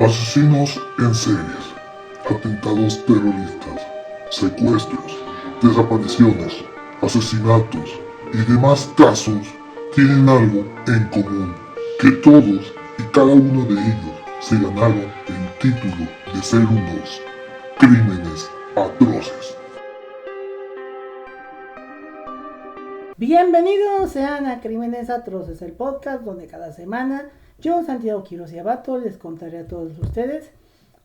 Asesinos en series, atentados terroristas, secuestros, desapariciones, asesinatos y demás casos tienen algo en común, que todos y cada uno de ellos se ganaron el título de ser unos crímenes atroces. Bienvenidos sean a Crímenes Atroces, el podcast donde cada semana yo, Santiago Quiroz y Abato, les contaré a todos ustedes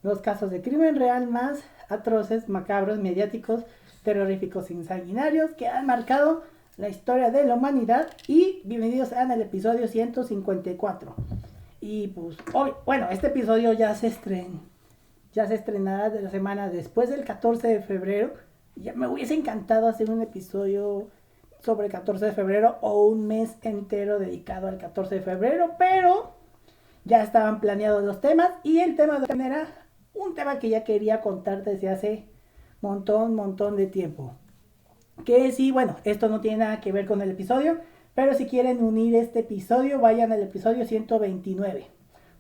los casos de crimen real más atroces, macabros, mediáticos, terroríficos, insanguinarios que han marcado la historia de la humanidad. Y bienvenidos sean al episodio 154. Y pues hoy, bueno, este episodio ya se estrenará de la semana después del 14 de febrero. Ya me hubiese encantado hacer un episodio sobre el 14 de febrero o un mes entero dedicado al 14 de febrero, pero ya estaban planeados los temas y el tema de hoy era un tema que ya quería contar desde hace montón de tiempo. Que sí, bueno, esto no tiene nada que ver con el episodio, pero si quieren unir este episodio, vayan al episodio 129,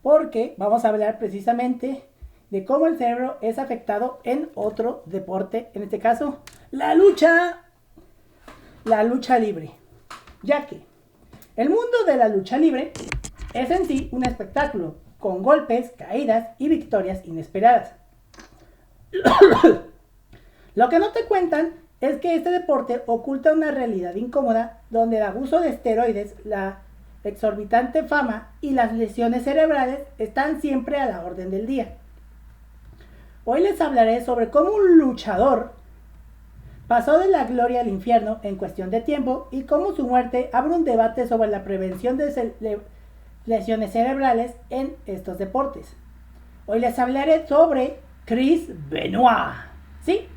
porque vamos a hablar precisamente de cómo el cerebro es afectado en otro deporte, en este caso, la lucha libre, ya que el mundo de la lucha libre es en sí un espectáculo, con golpes, caídas y victorias inesperadas. Lo que no te cuentan es que este deporte oculta una realidad incómoda donde el abuso de esteroides, la exorbitante fama y las lesiones cerebrales están siempre a la orden del día. Hoy les hablaré sobre cómo un luchador pasó de la gloria al infierno en cuestión de tiempo y cómo su muerte abre un debate sobre la prevención de lesiones cerebrales en estos deportes. Hoy les hablaré sobre Chris Benoit, ¿sí?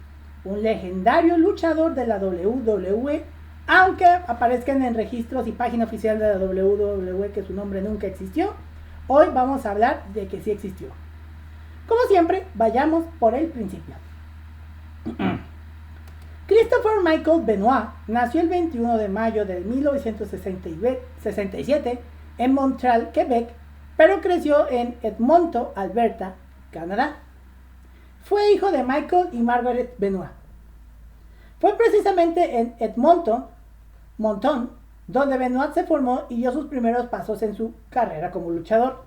Un legendario luchador de la WWE, aunque aparezcan en registros y página oficial de la WWE que su nombre nunca existió. Hoy vamos a hablar de que sí existió. Como siempre, vayamos por el principio. Christopher Michael Benoit nació el 21 de mayo de 1967 en Montreal, Quebec, pero creció en Edmonton, Alberta, Canadá. Fue hijo de Michael y Margaret Benoit. Fue precisamente en Edmonton, donde Benoit se formó y dio sus primeros pasos en su carrera como luchador.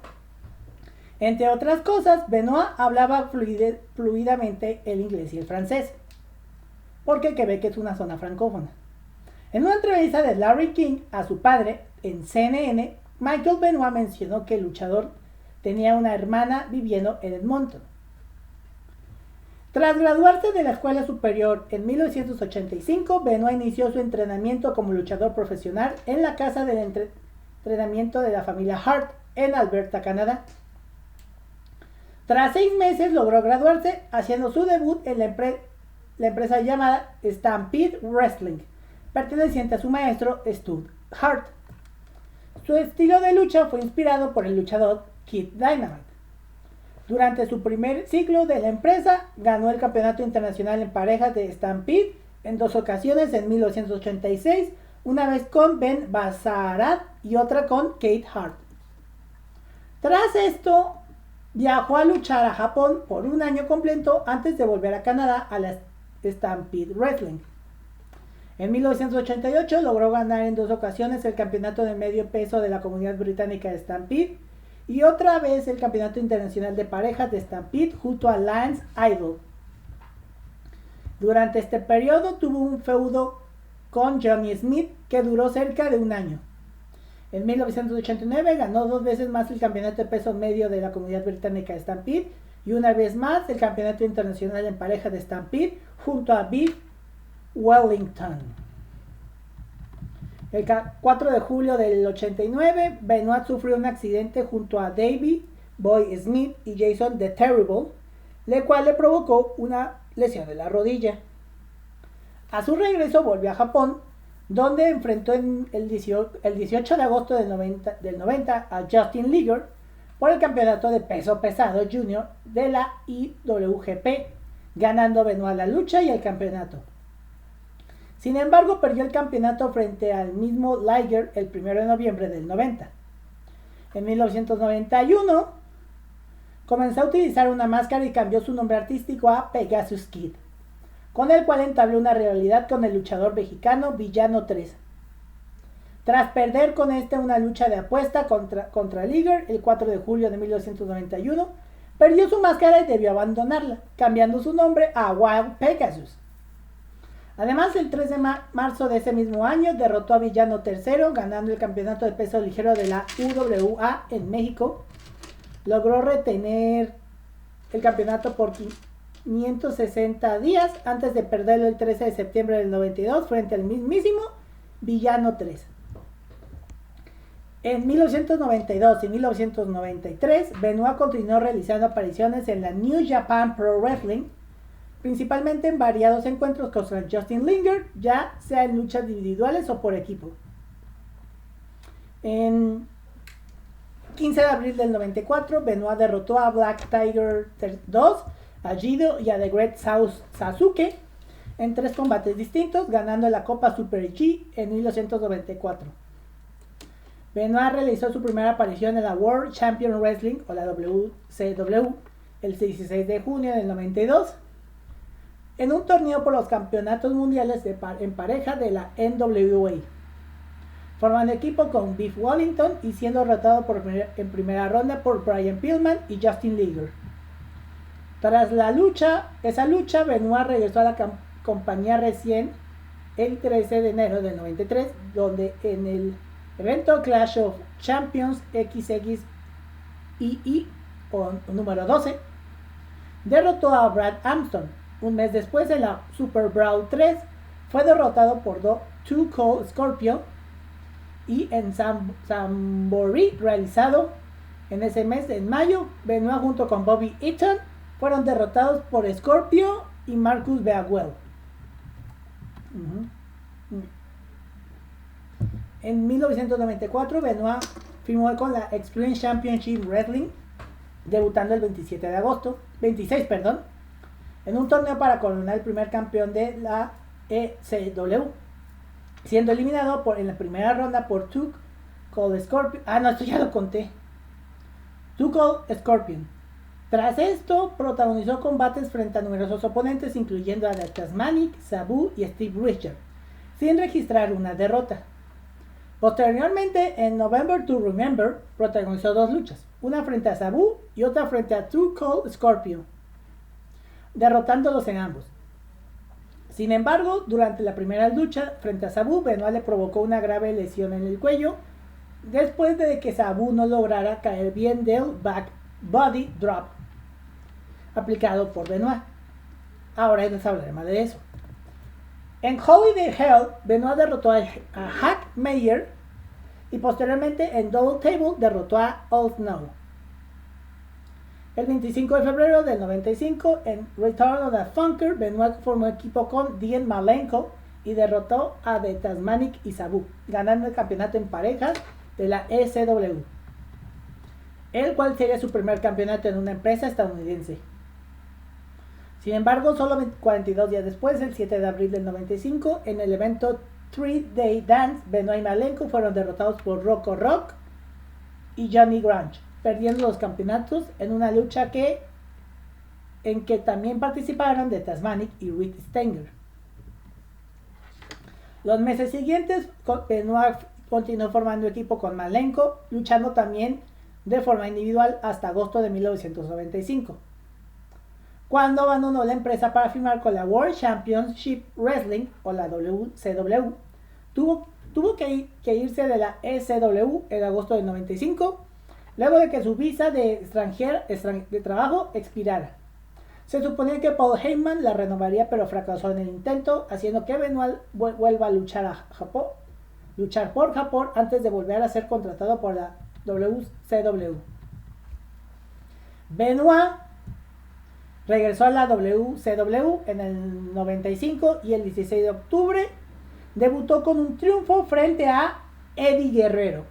Entre otras cosas, Benoit hablaba fluidamente el inglés y el francés, porque Quebec es una zona francófona. En una entrevista de Larry King a su padre en CNN, Michael Benoit mencionó que el luchador tenía una hermana viviendo en Edmonton. Tras graduarse de la escuela superior en 1985, Benoit inició su entrenamiento como luchador profesional en la casa del entrenamiento de la familia Hart en Alberta, Canadá. Tras 6 meses logró graduarse, haciendo su debut en la empresa llamada Stampede Wrestling, perteneciente a su maestro Stu Hart. Su estilo de lucha fue inspirado por el luchador Kid Dynamite. Durante su primer ciclo de la empresa, ganó el campeonato internacional en parejas de Stampede en 2 ocasiones, en 1986, una vez con Ben Bassarat y otra con Kate Hart. Tras esto, viajó a luchar a Japón por un año completo antes de volver a Canadá a la Stampede Wrestling. En 1988 logró ganar en 2 ocasiones el campeonato de medio peso de la comunidad británica de Stampede y otra vez el campeonato internacional de parejas de Stampede junto a Lance Idol. Durante este periodo tuvo un feudo con Johnny Smith que duró cerca de un año. En 1989 ganó 2 veces más el campeonato de peso medio de la comunidad británica de Stampede y una vez más el campeonato internacional en pareja de Stampede junto a Biff Wellington. El 4 de julio del 89, Benoit sufrió un accidente junto a Davey Boy Smith y Jason the Terrible, el cual le provocó una lesión de la rodilla. A su regreso volvió a Japón, donde enfrentó el 18 de agosto del 90 a Justin Liger por el campeonato de peso pesado junior de la IWGP, ganando Benoit la lucha y el campeonato. Sin embargo, perdió el campeonato frente al mismo Liger el 1 de noviembre del 90. En 1991 comenzó a utilizar una máscara y cambió su nombre artístico a Pegasus Kid, con el cual entabló una rivalidad con el luchador mexicano Villano 3. Tras perder con una lucha de apuesta contra Liger el 4 de julio de 1991, perdió su máscara y debió abandonarla, cambiando su nombre a Wild Pegasus. Además, el 3 de marzo de ese mismo año derrotó a Villano III, ganando el campeonato de peso ligero de la UWA en México. Logró retener el campeonato por 560 días antes de perderlo el 13 de septiembre del 92 frente al mismísimo Villano III. En 1992 y 1993, Benoit continuó realizando apariciones en la New Japan Pro Wrestling, principalmente en variados encuentros contra Justin Liger, ya sea en luchas individuales o por equipo. En 15 de abril del 94, Benoit derrotó a Black Tiger 2, a Jido y a The Great Sasuke en 3 combates distintos, ganando la Copa Super G en 1994. Benoit realizó su primera aparición en la World Champion Wrestling, o la WCW, el 16 de junio del 92, en un torneo por los campeonatos mundiales en pareja de la NWA, formando equipo con Beef Wellington y siendo derrotado en primera ronda por Brian Pillman y Justin Liger. Tras esa lucha, Benoit regresó a la compañía recién el 13 de enero del 93, donde en el evento Clash of Champions XXII o número 12 derrotó a Brad Armstrong. Un mes después, en la Super Brawl 3, fue derrotado por Too Cold Scorpio, y en Jamboree realizado en ese mes, en mayo, Benoit junto con Bobby Eaton fueron derrotados por Scorpio y Marcus Bagwell. En 1994, Benoit firmó con la Extreme Championship Wrestling, debutando el 26 en un torneo para coronar el primer campeón de la ECW, siendo eliminado en la primera ronda por Too Cold Scorpion. Esto ya lo conté. Too Cold Scorpion. Tras esto, protagonizó combates frente a numerosos oponentes, incluyendo a The Tasmanic, Sabu y Steve Richards, sin registrar una derrota. Posteriormente, en November to Remember, protagonizó 2 luchas, una frente a Sabu y otra frente a Too Cold Scorpio, derrotándolos en ambos. Sin embargo, durante la primera lucha frente a Sabu, Benoit le provocó una grave lesión en el cuello, después de que Sabu no lograra caer bien del back body drop aplicado por Benoit. Ahora les hablaré más de eso. En Holiday Hell, Benoit derrotó a Hack Meyer y posteriormente en Double Table derrotó a All Snow. El 25 de febrero del 95, en Return of the Funker, Benoit formó equipo con Dean Malenko y derrotó a The Tasmanic y Sabu, ganando el campeonato en parejas de la ECW, el cual sería su primer campeonato en una empresa estadounidense. Sin embargo, solo 42 días después, el 7 de abril del 95, en el evento 3-Day Dance, Benoit y Malenko fueron derrotados por Rocco Rock y Johnny Grunge, perdiendo los campeonatos en una lucha en que también participaron The Tasmanic y Rick Stenger. Los meses siguientes, Benoit continuó formando equipo con Malenko, luchando también de forma individual hasta agosto de 1995, cuando abandonó la empresa para firmar con la World Championship Wrestling, o la WCW. Tuvo que irse de la ECW en agosto del 95, luego de que su visa de trabajo expirara. Se suponía que Paul Heyman la renovaría, pero fracasó en el intento, haciendo que Benoit vuelva a luchar por Japón antes de volver a ser contratado por la WCW. Benoit regresó a la WCW en el 95 y el 16 de octubre debutó con un triunfo frente a Eddie Guerrero.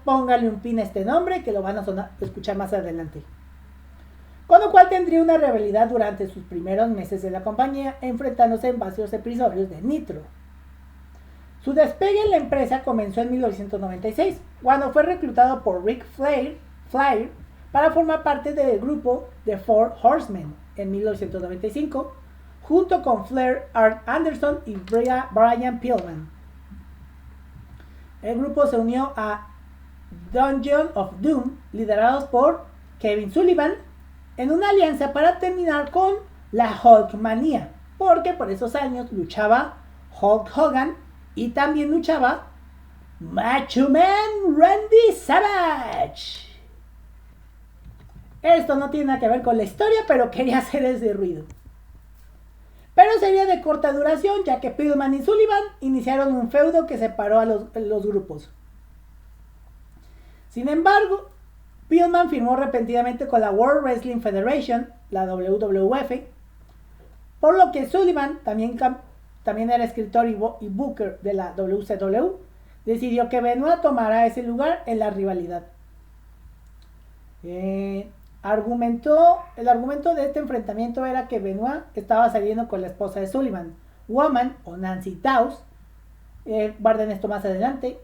Póngale un pin a este nombre que lo van a escuchar más adelante. Con lo cual tendría una rivalidad durante sus primeros meses de la compañía, enfrentándose en varios episodios de Nitro. Su despegue en la empresa comenzó en 1996, cuando fue reclutado por Ric Flair para formar parte del grupo The Four Horsemen en 1995, junto con Flair, Art Anderson y Brian Pillman. El grupo se unió a Dungeon of Doom, liderados por Kevin Sullivan, en una alianza para terminar con la Hulkmanía, porque por esos años luchaba Hulk Hogan y también luchaba Macho Man Randy Savage. Esto no tiene nada que ver con la historia, pero quería hacer ese ruido. Pero sería de corta duración, ya que Pillman y Sullivan iniciaron un feudo que separó a los grupos. Sin embargo, Pillman firmó repentinamente con la World Wrestling Federation, la WWF, por lo que Sullivan, también era escritor y booker de la WCW, decidió que Benoit tomara ese lugar en la rivalidad. El argumento de este enfrentamiento era que Benoit estaba saliendo con la esposa de Sullivan, Woman o Nancy Dawes, guarden esto más adelante,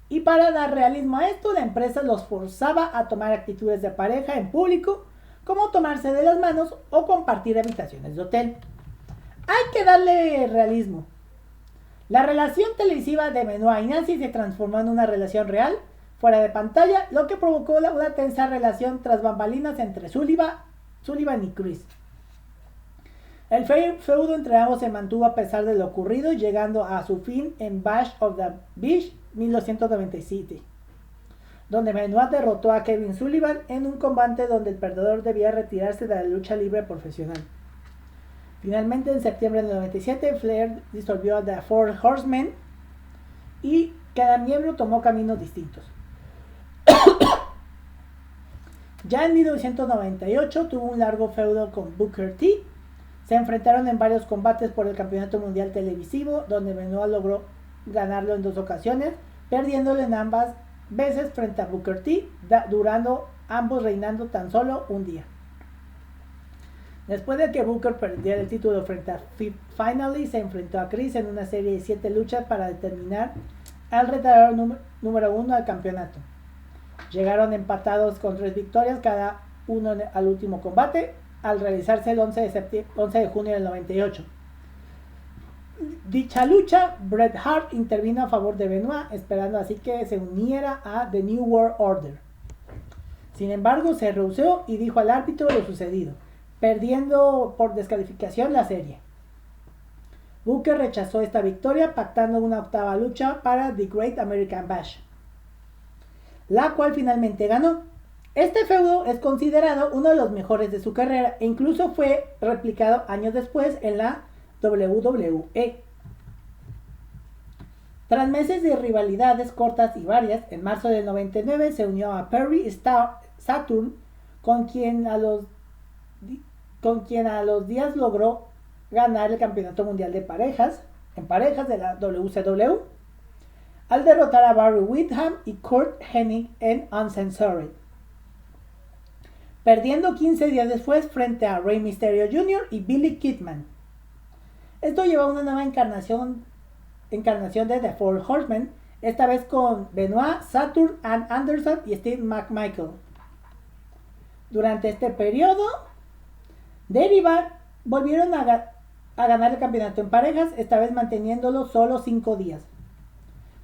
y para dar realismo a esto, la empresa los forzaba a tomar actitudes de pareja en público, como tomarse de las manos o compartir habitaciones de hotel. Hay que darle realismo. La relación televisiva de Benoit y Nancy se transformó en una relación real, fuera de pantalla, lo que provocó una tensa relación tras bambalinas entre Sullivan y Chris. El feudo entre ambos se mantuvo a pesar de lo ocurrido, llegando a su fin en Bash of the Beach 1997, donde Benoit derrotó a Kevin Sullivan en un combate donde el perdedor debía retirarse de la lucha libre profesional. Finalmente, en septiembre del 97, Flair disolvió a The Four Horsemen y cada miembro tomó caminos distintos. Ya en 1998 tuvo un largo feudo con Booker T. Se enfrentaron en varios combates por el Campeonato Mundial Televisivo, donde Benoit logró ganarlo en 2 ocasiones, perdiéndolo en ambas veces frente a Booker T, durando ambos reinando tan solo un día. Después de que Booker perdiera el título frente a Finally, se enfrentó a Chris en una serie de 7 luchas para determinar al retador número 1 al campeonato. Llegaron empatados con 3 victorias cada uno al último combate, al realizarse el 11 de junio del 98. Dicha lucha, Bret Hart intervino a favor de Benoit, esperando así que se uniera a The New World Order. Sin embargo, se rehusó y dijo al árbitro lo sucedido, perdiendo por descalificación la serie. Booker rechazó esta victoria, pactando una octava lucha para The Great American Bash, la cual finalmente ganó. Este feudo es considerado uno de los mejores de su carrera e incluso fue replicado años después en la WWE. Tras meses de rivalidades cortas y varias, en marzo del 99 se unió a Perry Saturn, con quien a los días logró ganar el Campeonato Mundial en parejas de la WCW, al derrotar a Barry Windham y Kurt Hennig en Uncensored, perdiendo 15 días después frente a Rey Mysterio Jr. y Billy Kidman. Esto llevó a una nueva encarnación de The Four Horsemen, esta vez con Benoit, Saturn, Arn Anderson y Steve McMichael. Durante este periodo, Derivar volvieron a ganar el campeonato en parejas, esta vez manteniéndolo solo 5 días.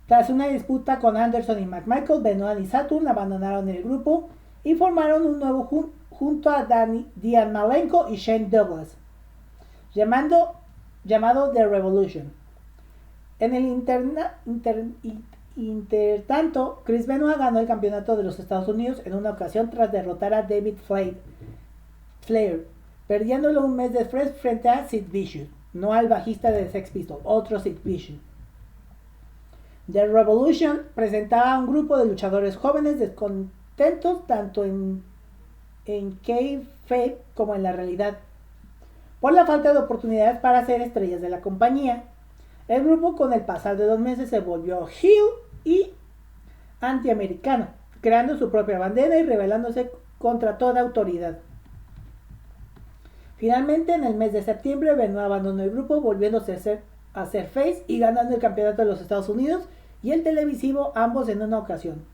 Tras una disputa con Anderson y McMichael, Benoit y Saturn abandonaron el grupo y formaron un nuevo junto a Dean Malenko y Shane Douglas, llamado The Revolution. En el intertanto, Chris Benoit ganó el campeonato de los Estados Unidos en una ocasión tras derrotar a David Flair, perdiéndolo un mes después frente a Sid Vicious, no al bajista de Sex Pistols, otro Sid Vicious. The Revolution presentaba a un grupo de luchadores jóvenes descontentos tanto en kayfabe como en la realidad, por la falta de oportunidades para ser estrellas de la compañía. El grupo con el pasar de 2 meses se volvió heel y antiamericano, creando su propia bandera y rebelándose contra toda autoridad. Finalmente, en el mes de septiembre, Benoit abandonó el grupo, volviéndose a ser face y ganando el campeonato de los Estados Unidos y el televisivo, ambos en una ocasión.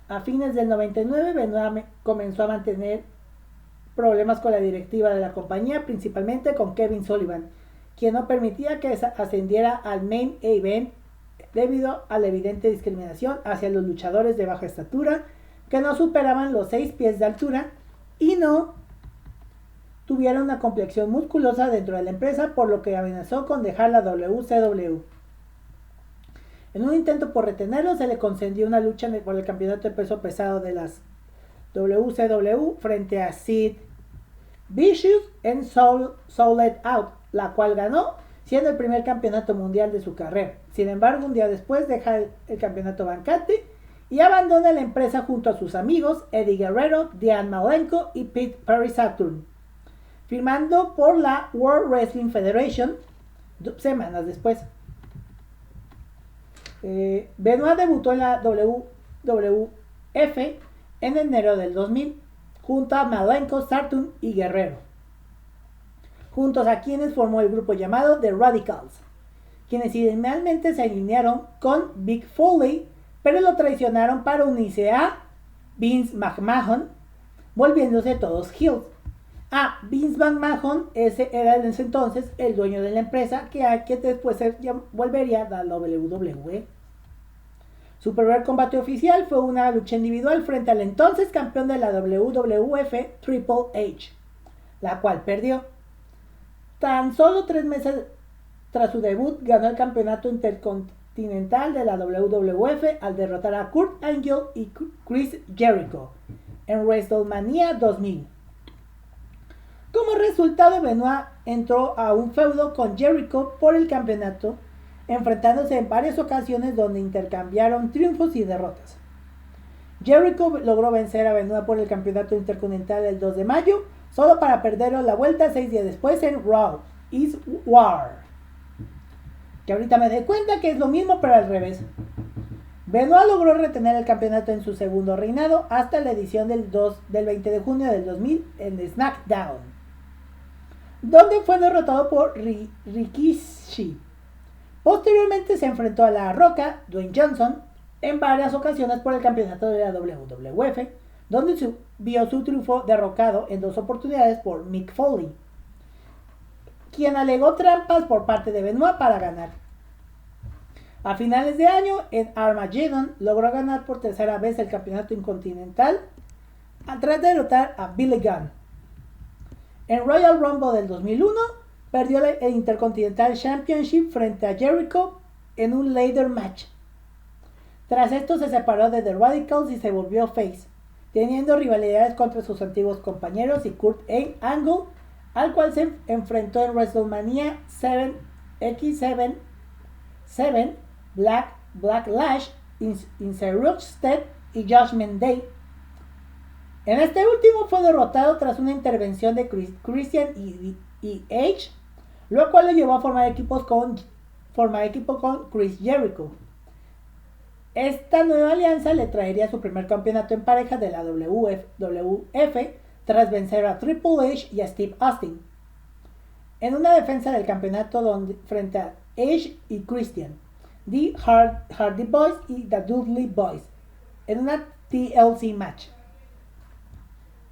A fines del 99, Benoit comenzó a mantener problemas con la directiva de la compañía, principalmente con Kevin Sullivan, quien no permitía que ascendiera al main event debido a la evidente discriminación hacia los luchadores de baja estatura que no superaban los 6 pies de altura y no tuvieron una complexión musculosa dentro de la empresa, por lo que amenazó con dejar la WCW. En un intento por retenerlo, se le concedió una lucha por el campeonato de peso pesado de las WCW frente a Sid Vicious en Sold Out, la cual ganó, siendo el primer campeonato mundial de su carrera. Sin embargo, un día después deja el campeonato vacante y abandona la empresa junto a sus amigos Eddie Guerrero, Dean Malenko y Pete Perry Saturn, firmando por la World Wrestling Federation semanas después. Benoit debutó en la WWF en enero del 2000 junto a Malenko, Saturn y Guerrero, juntos a quienes formó el grupo llamado The Radicals, quienes inicialmente se alinearon con Mick Foley, pero lo traicionaron para unirse a Vince McMahon, volviéndose todos heels. Vince McMahon era en ese entonces el dueño de la empresa que después se volvería a la WWE. Su primer combate oficial fue una lucha individual frente al entonces campeón de la WWF, Triple H, la cual perdió. Tan solo 3 meses tras su debut, ganó el campeonato intercontinental de la WWF al derrotar a Kurt Angle y Chris Jericho en WrestleMania 2000. Como resultado, Benoit entró a un feudo con Jericho por el campeonato, enfrentándose en varias ocasiones donde intercambiaron triunfos y derrotas. Jericho logró vencer a Benoit por el campeonato intercontinental el 2 de mayo, solo para perderlo la vuelta 6 días después en Raw is War. Que ahorita me doy cuenta que es lo mismo pero al revés. Benoit logró retener el campeonato en su segundo reinado hasta la edición del 20 de junio del 2000 en SmackDown, donde fue derrotado por Rikishi. Posteriormente se enfrentó a La Roca, Dwayne Johnson, en varias ocasiones por el campeonato de la WWF, donde vio su triunfo derrocado en 2 oportunidades por Mick Foley, quien alegó trampas por parte de Benoit para ganar. A finales de año, en Armageddon, logró ganar por tercera vez el campeonato intercontinental tras derrotar a Billy Gunn. En Royal Rumble del 2001, perdió el Intercontinental Championship frente a Jericho en un ladder match. Tras esto se separó de The Radicals y se volvió face, teniendo rivalidades contra sus antiguos compañeros y Kurt Angle, al cual se enfrentó en WrestleMania 7 Backlash, Insurrected y Judgment Day. En este último fue derrotado tras una intervención de Christian y Edge, lo cual lo llevó a formar equipo con Chris Jericho. Esta nueva alianza le traería su primer campeonato en pareja de la WWF tras vencer a Triple H y a Steve Austin en una defensa del campeonato frente a Edge y Christian, The Hardy Boys y The Dudley Boys en una TLC match.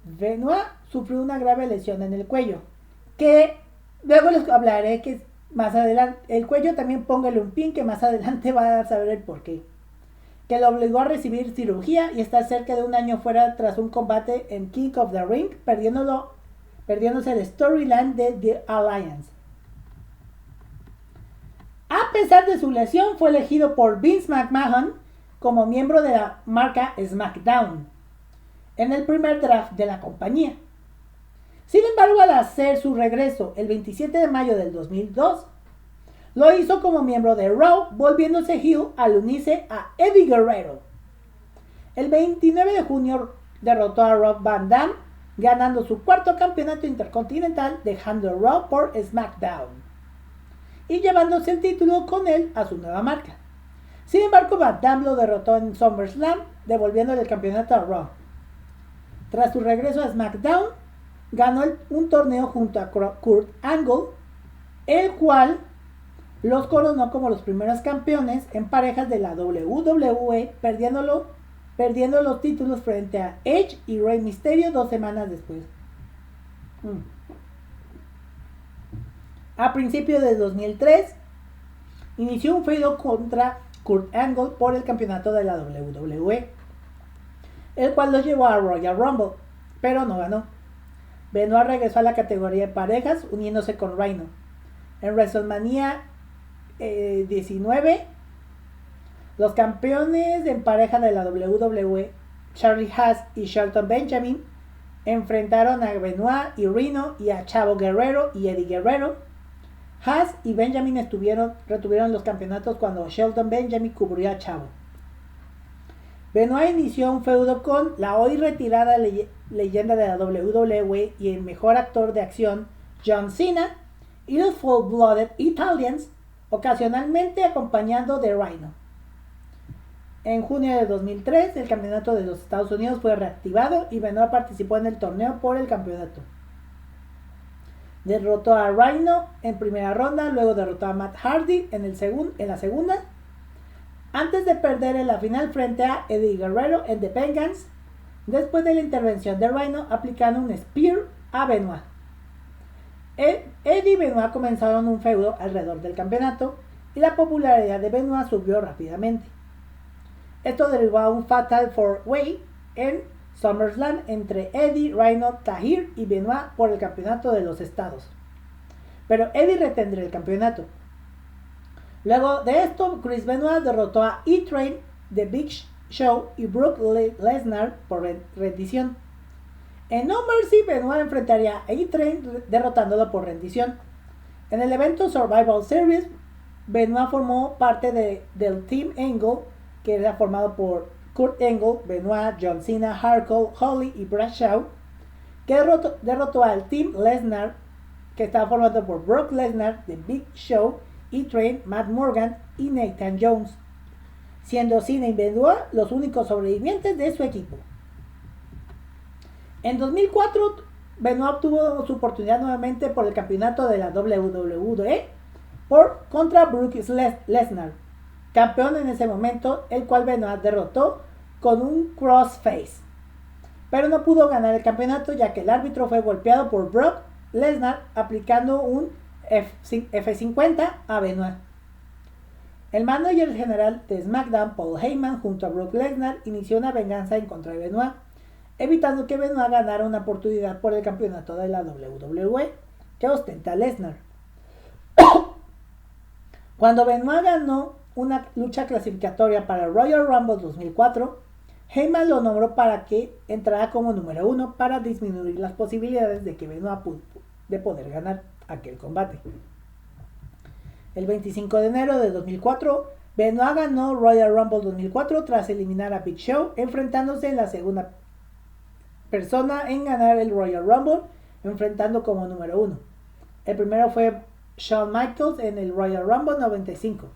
Benoit sufrió una grave lesión en el cuello, que luego les hablaré que más adelante. El cuello también póngale un pin, que más adelante va a saber el porqué. Que lo obligó a recibir cirugía y estar cerca de un año fuera tras un combate en King of the Ring, perdiéndose el storyline de The Alliance. A pesar de su lesión, fue elegido por Vince McMahon como miembro de la marca SmackDown en el primer draft de la compañía. Sin embargo, al hacer su regreso el 27 de mayo del 2002, lo hizo como miembro de Raw, volviéndose heel al unirse a Eddie Guerrero. El 29 de junio derrotó a Rob Van Dam, ganando su cuarto campeonato intercontinental, dejando Raw por SmackDown y llevándose el título con él a su nueva marca. Sin embargo, Van Dam lo derrotó en SummerSlam, devolviéndole el campeonato a Raw. Tras su regreso a SmackDown, ganó un torneo junto a Kurt Angle, el cual los coronó como los primeros campeones en parejas de la WWE, perdiéndolo perdiendo los títulos frente a Edge y Rey Mysterio 2 semanas después. A principios de 2003, inició un feudo contra Kurt Angle por el campeonato de la WWE, el cual los llevó a Royal Rumble, pero no ganó. Benoit regresó a la categoría de parejas, uniéndose con Rhino. En WrestleMania 19, los campeones en pareja de la WWE, Charlie Haas y Shelton Benjamin, enfrentaron a Benoit y Rhino y a Chavo Guerrero y Eddie Guerrero. Haas y Benjamin retuvieron los campeonatos cuando Shelton Benjamin cubrió a Chavo. Benoit inició un feudo con la hoy retirada leyenda de la WWE y el mejor actor de acción John Cena y los Full-Blooded Italians, ocasionalmente acompañado de Rhino. En junio de 2003, el campeonato de los Estados Unidos fue reactivado y Benoit participó en el torneo por el campeonato. Derrotó a Rhino en primera ronda, luego derrotó a Matt Hardy en la segunda, antes de perder en la final frente a Eddie Guerrero en The Vengeance, después de la intervención de Rhino aplicando un Spear a Benoit. Eddie y Benoit comenzaron un feudo alrededor del campeonato y la popularidad de Benoit subió rápidamente. Esto derivó a un Fatal 4-Way en SummerSlam entre Eddie, Rhino, Tahir y Benoit por el campeonato de los estados. Pero Eddie retendría el campeonato. Luego de esto, Chris Benoit derrotó a E-Train, The Big Show y Brock Lesnar por rendición. En No Mercy, Benoit enfrentaría a E-Train derrotándolo por rendición. En el evento Survival Series, Benoit formó parte del Team Angle, que era formado por Kurt Angle, Benoit, John Cena, Hardcore, Holly y Bradshaw, que derrotó al Team Lesnar, que estaba formado por Brock Lesnar, The Big Show, E-Train, Matt Morgan y Nathan Jones, siendo Cena y Benoit los únicos sobrevivientes de su equipo. En 2004, Benoit obtuvo su oportunidad nuevamente por el campeonato de la WWE contra Brock Lesnar, campeón en ese momento, el cual Benoit derrotó con un crossface, pero no pudo ganar el campeonato ya que el árbitro fue golpeado por Brock Lesnar aplicando un F50 a Benoit. El manager general de SmackDown, Paul Heyman, junto a Brock Lesnar, inició una venganza en contra de Benoit, evitando que Benoit ganara una oportunidad por el campeonato de la WWE que ostenta Lesnar. Cuando Benoit ganó una lucha clasificatoria para Royal Rumble 2004, Heyman lo nombró para que entrara como número 1 para disminuir las posibilidades de que Benoit de poder ganar aquel combate. El 25 de enero de 2004, Benoit ganó Royal Rumble 2004 tras eliminar a Big Show, enfrentándose en la segunda persona en ganar el Royal Rumble, enfrentando como número 1. El primero fue Shawn Michaels en el Royal Rumble 95.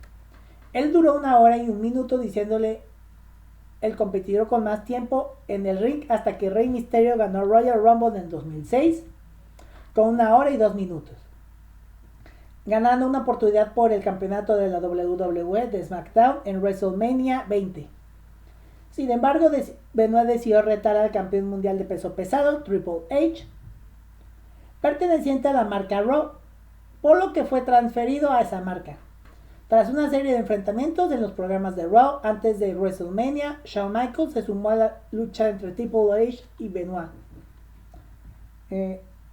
Él duró 1 hora y 1 minuto diciéndole el competidor con más tiempo en el ring hasta que Rey Mysterio ganó Royal Rumble en 2006 con 1 hora y 2 minutos, ganando una oportunidad por el campeonato de la WWE de SmackDown en WrestleMania 20. Sin embargo, Benoit decidió retar al campeón mundial de peso pesado, Triple H, perteneciente a la marca Raw, por lo que fue transferido a esa marca. Tras una serie de enfrentamientos en los programas de Raw antes de WrestleMania, Shawn Michaels se sumó a la lucha entre Triple H y Benoit,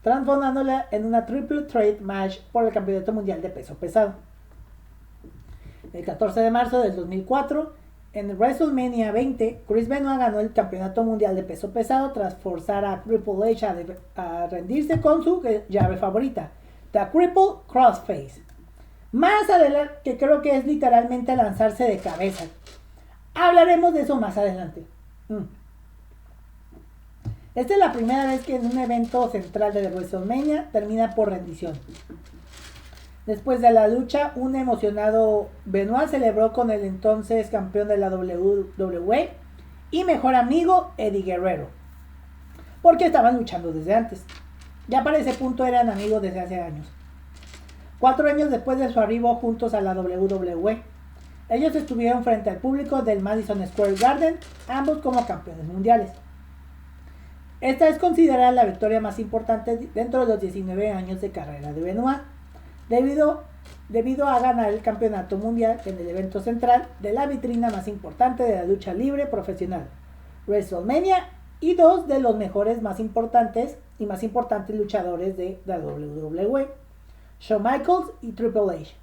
transformándola en una Triple Threat Match por el campeonato mundial de peso pesado. El 14 de marzo del 2004, en WrestleMania 20, Chris Benoit ganó el campeonato mundial de peso pesado tras forzar a Triple H a rendirse con su llave favorita, The Cripple Crossface. Más adelante, que creo que es literalmente lanzarse de cabeza. Hablaremos de eso más adelante. Esta es la primera vez que en un evento central de WrestleMania termina por rendición. Después de la lucha, un emocionado Benoit celebró con el entonces campeón de la WWE y mejor amigo Eddie Guerrero, porque estaban luchando desde antes. Ya para ese punto eran amigos desde hace años. 4 años después de su arribo juntos a la WWE, Ellos estuvieron frente al público del Madison Square Garden, ambos como campeones mundiales. Esta es considerada la victoria más importante dentro de los 19 años de carrera de Benoit, debido a ganar el campeonato mundial en el evento central de la vitrina más importante de la lucha libre profesional, WrestleMania, y dos de los mejores más importantes luchadores de la WWE, Shawn Michaels y Triple H.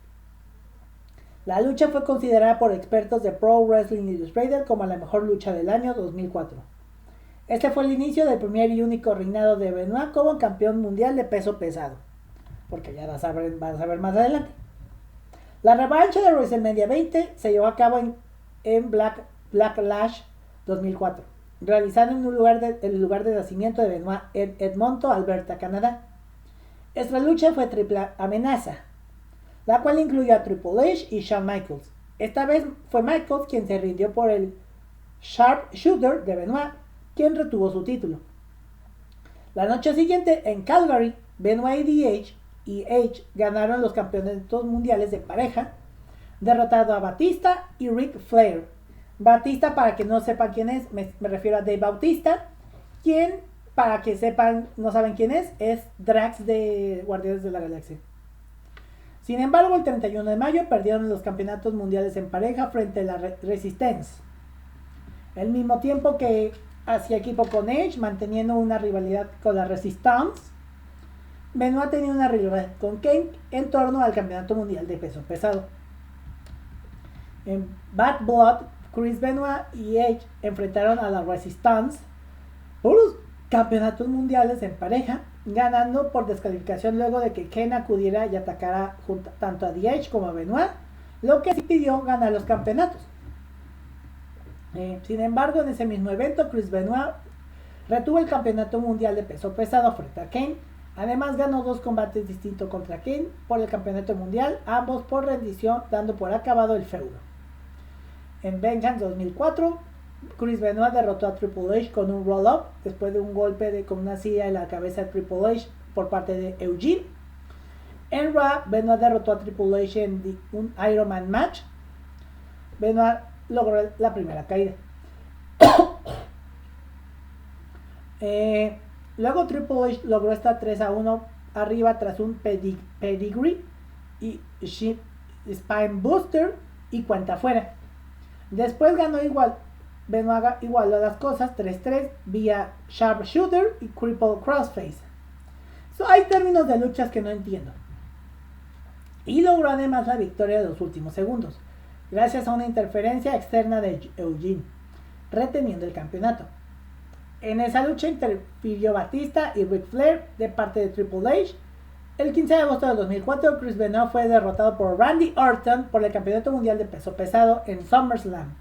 La lucha fue considerada por expertos de Pro Wrestling Illustrated como la mejor lucha del año 2004. Este fue el inicio del primer y único reinado de Benoit como campeón mundial de peso pesado, porque ya vas a ver más adelante. La revancha de WrestleMania 20 se llevó a cabo en Backlash 2004, realizado en el lugar de nacimiento de Benoit en Edmonton, Alberta, Canadá. Esta lucha fue triple amenaza, la cual incluyó a Triple H y Shawn Michaels. Esta vez fue Michaels quien se rindió por el Sharpshooter de Benoit, quien retuvo su título. La noche siguiente, en Calgary, Benoit y Edge ganaron los campeonatos mundiales de pareja, derrotando a Batista y Ric Flair. Batista, para que no sepan quién es, me refiero a Dave Bautista, quien, para que sepan, no saben quién es Drax de Guardianes de la Galaxia. Sin embargo, el 31 de mayo perdieron los campeonatos mundiales en pareja frente a la Resistance. Al mismo tiempo que hacía equipo con Edge, manteniendo una rivalidad con la Resistance, Benoit tenía una rivalidad con Kane en torno al campeonato mundial de peso pesado. En Bad Blood, Chris Benoit y Edge enfrentaron a la Resistance por los campeonatos mundiales en pareja, ganando por descalificación luego de que Kane acudiera y atacara tanto a The Edge como a Benoit, lo que sí pidió ganar los campeonatos. Sin embargo, en ese mismo evento, Chris Benoit retuvo el campeonato mundial de peso pesado frente a Kane. Además, ganó 2 combates distintos contra Kane por el campeonato mundial, ambos por rendición, dando por acabado el feudo. En Vengeance 2004, Chris Benoit derrotó a Triple H con un roll-up después de un golpe con una silla en la cabeza de Triple H por parte de Eugene. En Raw, Benoit derrotó a Triple H en un Iron Man match. Benoit logró la primera caída. Luego Triple H logró estar 3-1 arriba tras un pedigree y Spine Buster y cuenta fuera. Después ganó Benoit igualó las cosas 3-3 vía Sharpshooter y Cripple Crossface. Hay términos de luchas que no entiendo. Y logró además la victoria de los últimos segundos, gracias a una interferencia externa de Eugene, reteniendo el campeonato. En esa lucha interfirió Batista y Ric Flair de parte de Triple H. El 15 de agosto de 2004, Chris Benoit fue derrotado por Randy Orton por el campeonato mundial de peso pesado en SummerSlam.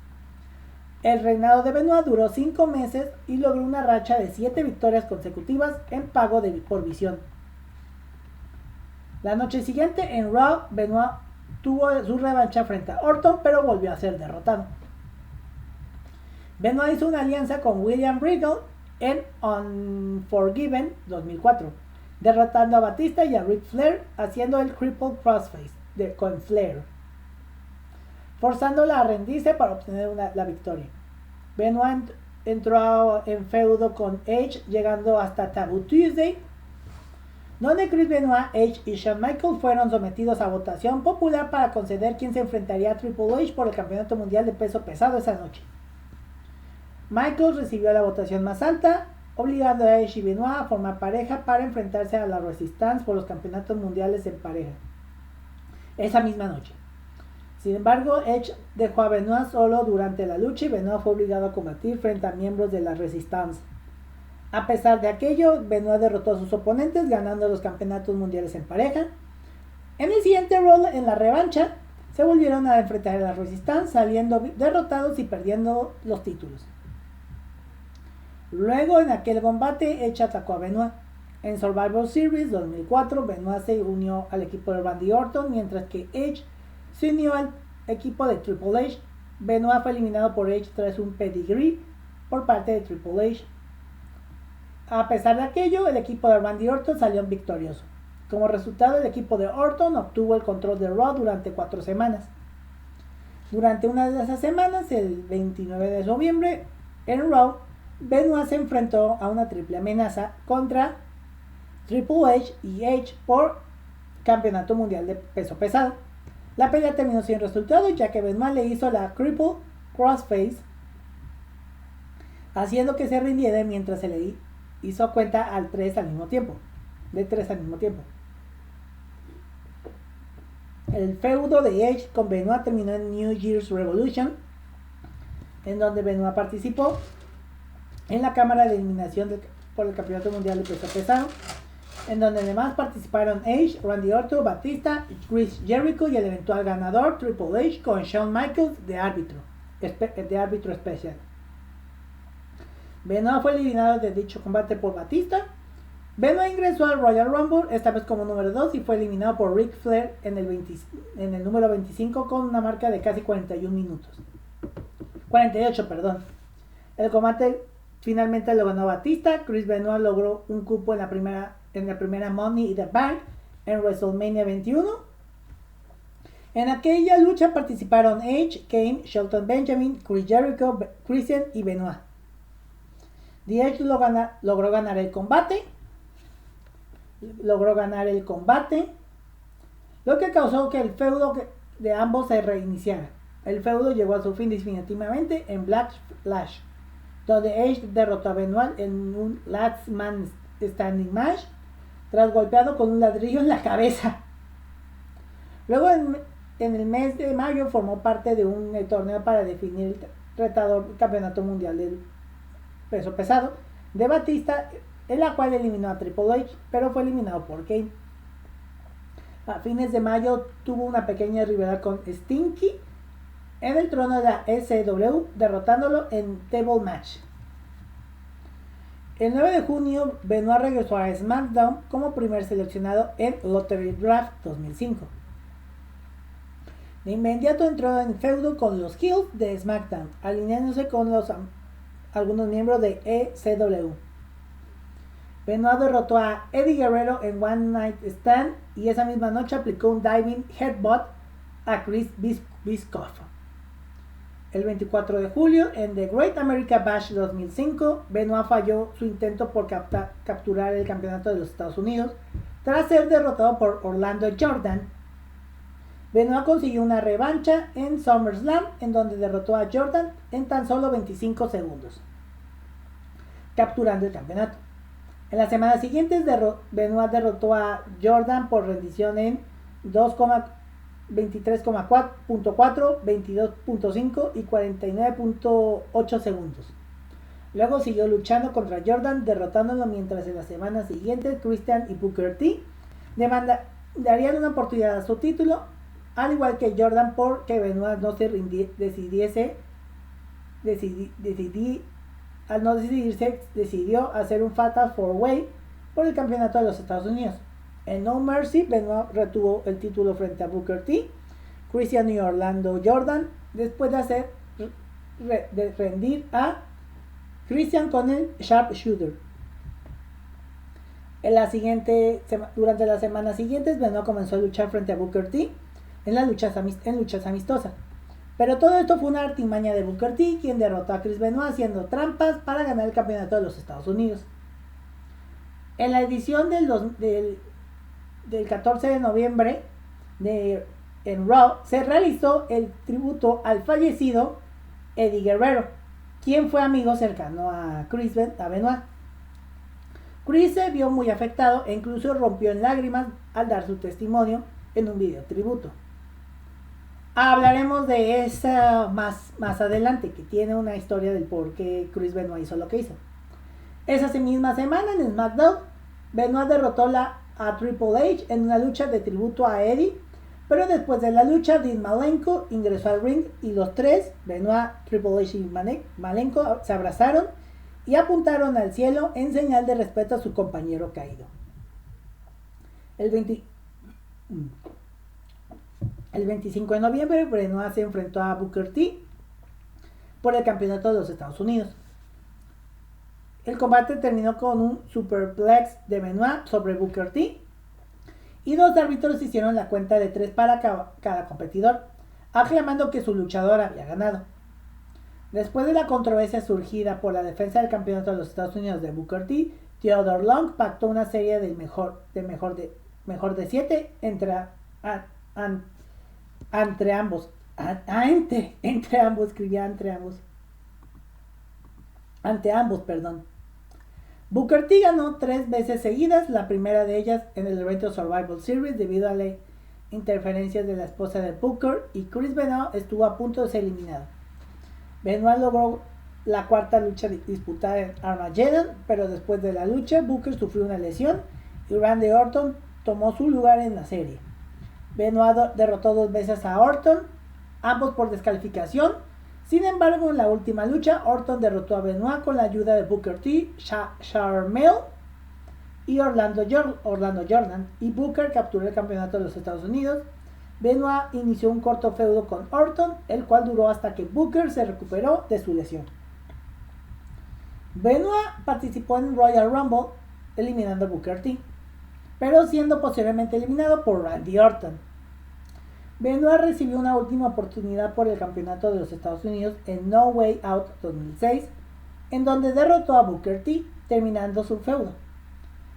El reinado de Benoit duró 5 meses y logró una racha de 7 victorias consecutivas en pago por visión. La noche siguiente, en Raw, Benoit tuvo su revancha frente a Orton, pero volvió a ser derrotado. Benoit hizo una alianza con William Regal en Unforgiven 2004, derrotando a Batista y a Ric Flair, haciendo el Cripple Crossface con Flair, forzándola a rendirse para obtener la victoria. Benoit entró en feudo con Edge, llegando hasta Taboo Tuesday, donde Chris Benoit, Edge y Shawn Michaels fueron sometidos a votación popular para conceder quién se enfrentaría a Triple H por el campeonato mundial de peso pesado esa noche. Michaels recibió la votación más alta, obligando a Edge y Benoit a formar pareja para enfrentarse a la Resistance por los campeonatos mundiales en pareja esa misma noche. Sin embargo, Edge dejó a Benoit solo durante la lucha y Benoit fue obligado a combatir frente a miembros de la Resistance. A pesar de aquello, Benoit derrotó a sus oponentes, ganando los campeonatos mundiales en pareja. En el siguiente Raw, en la revancha, se volvieron a enfrentar a la Resistance, saliendo derrotados y perdiendo los títulos. Luego, en aquel combate, Edge atacó a Benoit. En Survivor Series 2004, Benoit se unió al equipo de Randy Orton, mientras que Edge se unió al equipo de Triple H. Benoit fue eliminado por Edge tras un pedigree por parte de Triple H. A pesar de aquello, el equipo de Randy Orton salió victorioso. Como resultado, el equipo de Orton obtuvo el control de Raw durante 4 semanas. Durante una de esas semanas, el 29 de noviembre, en Raw, Benoit se enfrentó a una triple amenaza contra Triple H y Edge por campeonato mundial de peso pesado. La pelea terminó sin resultado, ya que Benoit le hizo la Cripple Crossface, haciendo que se rindiera mientras se le hizo cuenta al 3 al mismo tiempo. De 3 al mismo tiempo. El feudo de Edge con Benoit terminó en New Year's Revolution, en donde Benoit participó en la cámara de eliminación por el campeonato mundial de peso pesado, en donde además participaron Edge, Randy Orton, Batista, Chris Jericho y el eventual ganador Triple H con Shawn Michaels de árbitro especial. Benoit fue eliminado de dicho combate por Batista. Benoit ingresó al Royal Rumble, esta vez como número 2, y fue eliminado por Ric Flair en el número 25 con una marca de casi 41 minutos. 48, perdón. El combate finalmente lo ganó Batista. Chris Benoit logró un cupo en la primera Money in the Bank en WrestleMania 21. En aquella lucha participaron Edge, Kane, Shelton Benjamin, Chris Jericho, Christian y Benoit. The Edge logró ganar el combate. Lo que causó que el feudo de ambos se reiniciara. El feudo llegó a su fin definitivamente en Backlash, donde Edge derrotó a Benoit en un Last Man Standing match tras golpeado con un ladrillo en la cabeza. Luego en el mes de mayo formó parte de un torneo para definir el retador del campeonato mundial del peso pesado de Batista, en la cual eliminó a Triple H, pero fue eliminado por Kane. A fines de mayo tuvo una pequeña rivalidad con Stinky en el trono de la SW, derrotándolo en Table Match. El 9 de junio, Benoit regresó a SmackDown como primer seleccionado en Lottery Draft 2005. De inmediato entró en feudo con los Heels de SmackDown, alineándose con algunos miembros de ECW. Benoit derrotó a Eddie Guerrero en One Night Stand y esa misma noche aplicó un diving headbutt a Chris Bischoff. El 24 de julio, en The Great America Bash 2005, Benoit falló su intento por capturar el campeonato de los Estados Unidos tras ser derrotado por Orlando Jordan. Benoit consiguió una revancha en SummerSlam, en donde derrotó a Jordan en tan solo 25 segundos, capturando el campeonato. En las semanas siguientes, Benoit derrotó a Jordan por rendición en 23.4, 22.5 y 49.8 segundos. Luego siguió luchando contra Jordan, derrotándolo, mientras en las semanas siguientes Christian y Booker T darían una oportunidad a su título, al igual que Jordan, porque Benoit no se al no decidirse, decidió hacer un Fatal 4-Way por el campeonato de los Estados Unidos. En No Mercy, Benoit retuvo el título frente a Booker T, Christian y Orlando Jordan, después de rendir a Christian con el Sharpshooter. Durante las semanas siguientes, Benoit comenzó a luchar frente a Booker T en luchas amistosas. Pero todo esto fue una artimaña de Booker T, quien derrotó a Chris Benoit haciendo trampas para ganar el campeonato de los Estados Unidos. En la edición del 14 de noviembre en Raw se realizó el tributo al fallecido Eddie Guerrero, quien fue amigo cercano a Benoit. Chris se vio muy afectado e incluso rompió en lágrimas al dar su testimonio en un video tributo. Hablaremos de esa más adelante, que tiene una historia del por qué Chris Benoit hizo lo que hizo. Esa misma semana en SmackDown, Benoit derrotó a Triple H en una lucha de tributo a Eddie, pero después de la lucha, Dean Malenko ingresó al ring y los tres, Benoit, Triple H y Malenko, se abrazaron y apuntaron al cielo en señal de respeto a su compañero caído. El 25 de noviembre, Benoit se enfrentó a Booker T por el campeonato de los Estados Unidos. El combate terminó con un superplex de Benoit sobre Booker T y dos árbitros hicieron la cuenta de 3 para cada competidor. aclamando que su luchador había ganado. Después de la controversia surgida por la defensa del campeonato de los Estados Unidos de Booker T, Theodore Long pactó una serie del mejor de 7 entre ambos. Ante ambos, perdón. Booker T ganó 3 veces seguidas, la primera de ellas en el evento Survival Series debido a la interferencia de la esposa de Booker, y Chris Benoit estuvo a punto de ser eliminado. Benoit logró la cuarta lucha disputada en Armageddon, pero después de la lucha Booker sufrió una lesión y Randy Orton tomó su lugar en la serie. Benoit derrotó 2 veces a Orton, ambos por descalificación. Sin embargo, en la última lucha, Orton derrotó a Benoit con la ayuda de Booker T, Sharmell y Orlando Jordan, y Booker capturó el campeonato de los Estados Unidos. Benoit inició un corto feudo con Orton, el cual duró hasta que Booker se recuperó de su lesión. Benoit participó en Royal Rumble, eliminando a Booker T, pero siendo posteriormente eliminado por Randy Orton. Benoit recibió una última oportunidad por el campeonato de los Estados Unidos en No Way Out 2006, en donde derrotó a Booker T, terminando su feudo.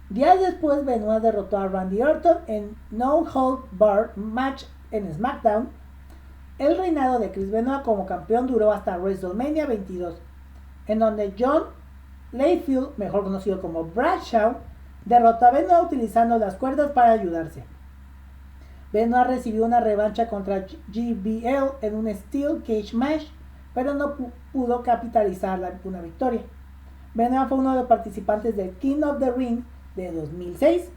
Días después, Benoit derrotó a Randy Orton en No Hold Barred match en SmackDown. El reinado de Chris Benoit como campeón duró hasta WrestleMania 22, en donde John Layfield, mejor conocido como Bradshaw, derrotó a Benoit utilizando las cuerdas para ayudarse. Benoit recibió una revancha contra JBL en un Steel Cage Match, pero no pudo capitalizar una victoria. Benoit fue uno de los participantes del King of the Ring de 2006,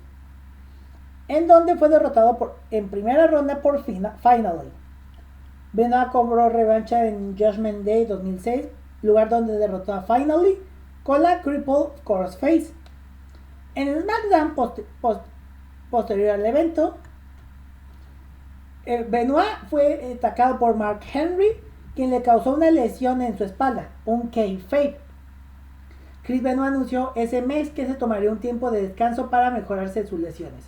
en donde fue derrotado en primera ronda por Finally. Benoit cobró revancha en Judgment Day 2006, lugar donde derrotó a Finally con la Cripple Crossface. En el SmackDown posterior al evento, Benoit fue atacado por Mark Henry, quien le causó una lesión en su espalda, un kayfabe. Chris Benoit anunció ese mes que se tomaría un tiempo de descanso para mejorarse sus lesiones.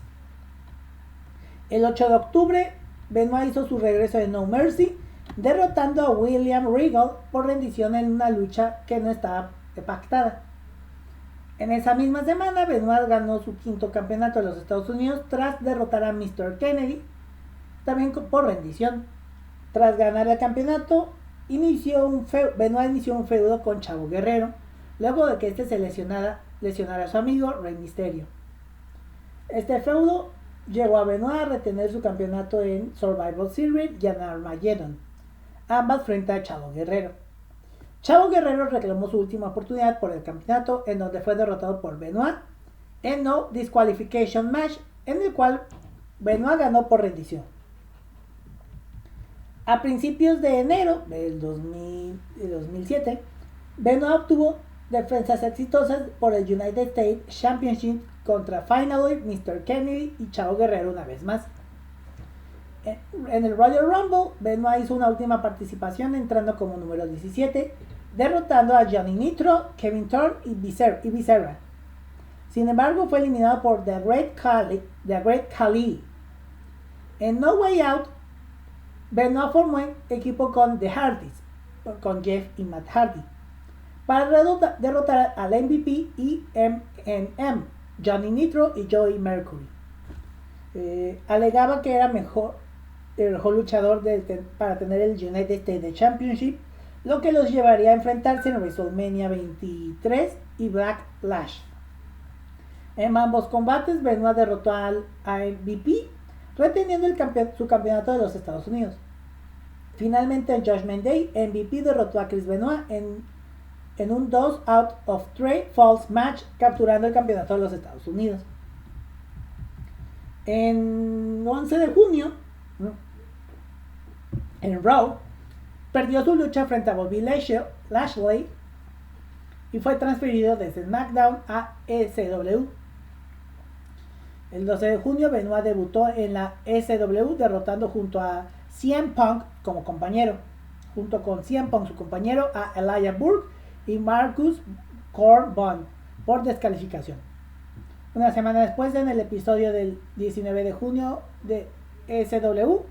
El 8 de octubre, Benoit hizo su regreso de No Mercy, derrotando a William Regal por rendición en una lucha que no estaba pactada. En esa misma semana, Benoit ganó su 5º campeonato de los Estados Unidos tras derrotar a Mr. Kennedy, también por rendición. Tras ganar el campeonato, Benoit inició un feudo con Chavo Guerrero, luego de que este se lesionara a su amigo Rey Mysterio. Este feudo llevó a Benoit a retener su campeonato en Survival Series y en Armageddon, ambas frente a Chavo Guerrero. Chavo Guerrero reclamó su última oportunidad por el campeonato, en donde fue derrotado por Benoit en No Disqualification Match, en el cual Benoit ganó por rendición. A principios de enero del 2007, Benoit obtuvo defensas exitosas por el United States Championship contra Finally, Mr. Kennedy y Chavo Guerrero una vez más. En el Royal Rumble, Benoit hizo una última participación entrando como número 17, derrotando a Johnny Nitro, Kevin Thorne y Viscera. Sin embargo, fue eliminado por The Great Khali. En No Way Out, Benoit formó equipo con The Hardys, con Jeff y Matt Hardy, para derrotar al MVP y MNM, Johnny Nitro y Joey Mercury. Alegaba que era el mejor luchador para tener el United States Championship, lo que los llevaría a enfrentarse en WrestleMania 23 y Backlash. En ambos combates, Benoit derrotó a MVP, reteniendo su campeonato de los Estados Unidos. Finalmente, en Judgment Day, MVP derrotó a Chris Benoit en un 2 out of 3 falls match, capturando el campeonato de los Estados Unidos. En 11 de junio, en Raw, perdió su lucha frente a Bobby Lashley y fue transferido desde SmackDown a ECW. El 12 de junio, Benoit debutó en la ECW derrotando junto a CM Punk como compañero, junto con CM Punk su compañero, a Elijah Burke y Marcus Corbin por descalificación. Una semana después, en el episodio del 19 de junio de ECW,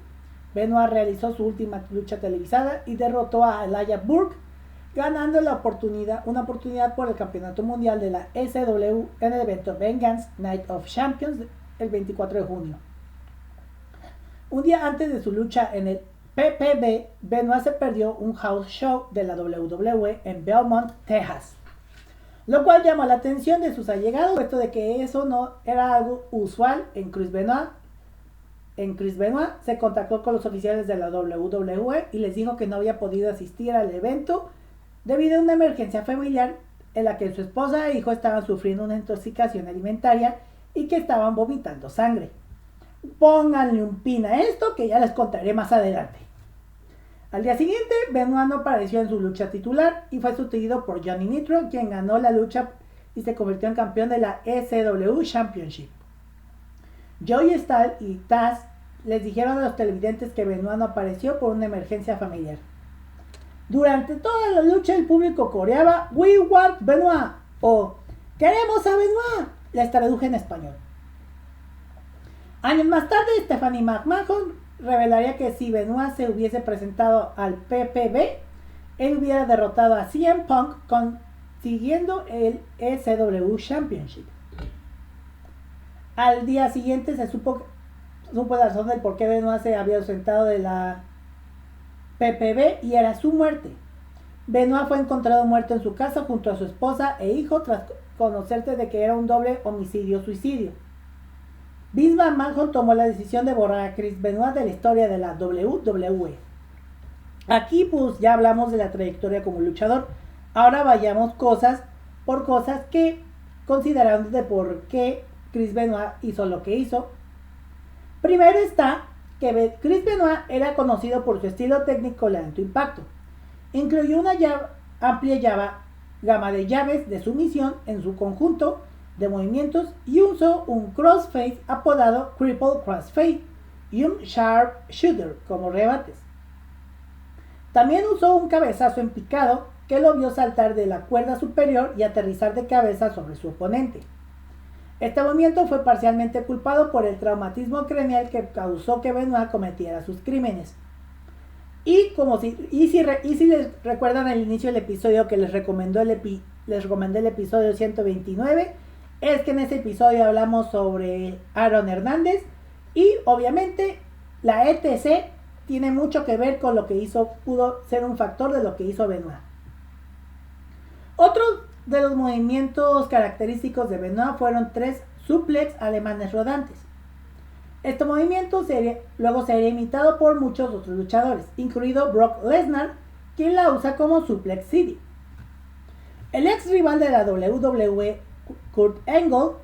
Benoit realizó su última lucha televisada y derrotó a Elijah Burke, ganando una oportunidad por el campeonato mundial de la SW en el evento Vengeance Night of Champions el 24 de junio. Un día antes de su lucha en el PPV, Benoit se perdió un house show de la WWE en Belmont, Texas, lo cual llamó la atención de sus allegados, puesto de que eso no era algo usual en Chris Benoit. Chris Benoit se contactó con los oficiales de la WWE y les dijo que no había podido asistir al evento debido a una emergencia familiar en la que su esposa e hijo estaban sufriendo una intoxicación alimentaria y que estaban vomitando sangre. Pónganle un pin a esto que ya les contaré más adelante. Al día siguiente, Benoit no apareció en su lucha titular y fue sustituido por Johnny Nitro, quien ganó la lucha y se convirtió en campeón de la SW Championship. Joey Styles y Taz les dijeron a los televidentes que Benoit no apareció por una emergencia familiar. Durante toda la lucha el público coreaba "We want Benoit" o "Queremos a Benoit", les traduje en español. Años más tarde, Stephanie McMahon revelaría que si Benoit se hubiese presentado al PPV, él hubiera derrotado a CM Punk consiguiendo el SW Championship. Al día siguiente se supo la razón del por qué Benoit se había ausentado de la PPV y era su muerte. Benoit fue encontrado muerto en su casa junto a su esposa e hijo tras conocerse de que era un doble homicidio-suicidio. Vince McMahon tomó la decisión de borrar a Chris Benoit de la historia de la WWE. Aquí pues ya hablamos de la trayectoria como luchador. Ahora vayamos cosas por cosas que considerando de por qué Chris Benoit hizo lo que hizo. Primero está que Chris Benoit era conocido por su estilo técnico de alto impacto. Incluyó una amplia gama de llaves de sumisión en su conjunto de movimientos y usó un crossface apodado Cripple Crossface y un Sharp Shooter como rebates. También usó un cabezazo en picado que lo vio saltar de la cuerda superior y aterrizar de cabeza sobre su oponente. Este movimiento fue parcialmente culpado por el traumatismo craneal que causó que Benoit cometiera sus crímenes. Y si les recuerdan al inicio del episodio que les recomendé el episodio 129, es que en ese episodio hablamos sobre Aaron Hernández y obviamente la ETC tiene mucho que ver con lo que pudo ser un factor de lo que hizo Benoit. Otro de los movimientos característicos de Benoit fueron 3 suplex alemanes rodantes. Este movimiento luego sería imitado por muchos otros luchadores, incluido Brock Lesnar, quien la usa como Suplex City. El ex rival de la WWE, Kurt Angle,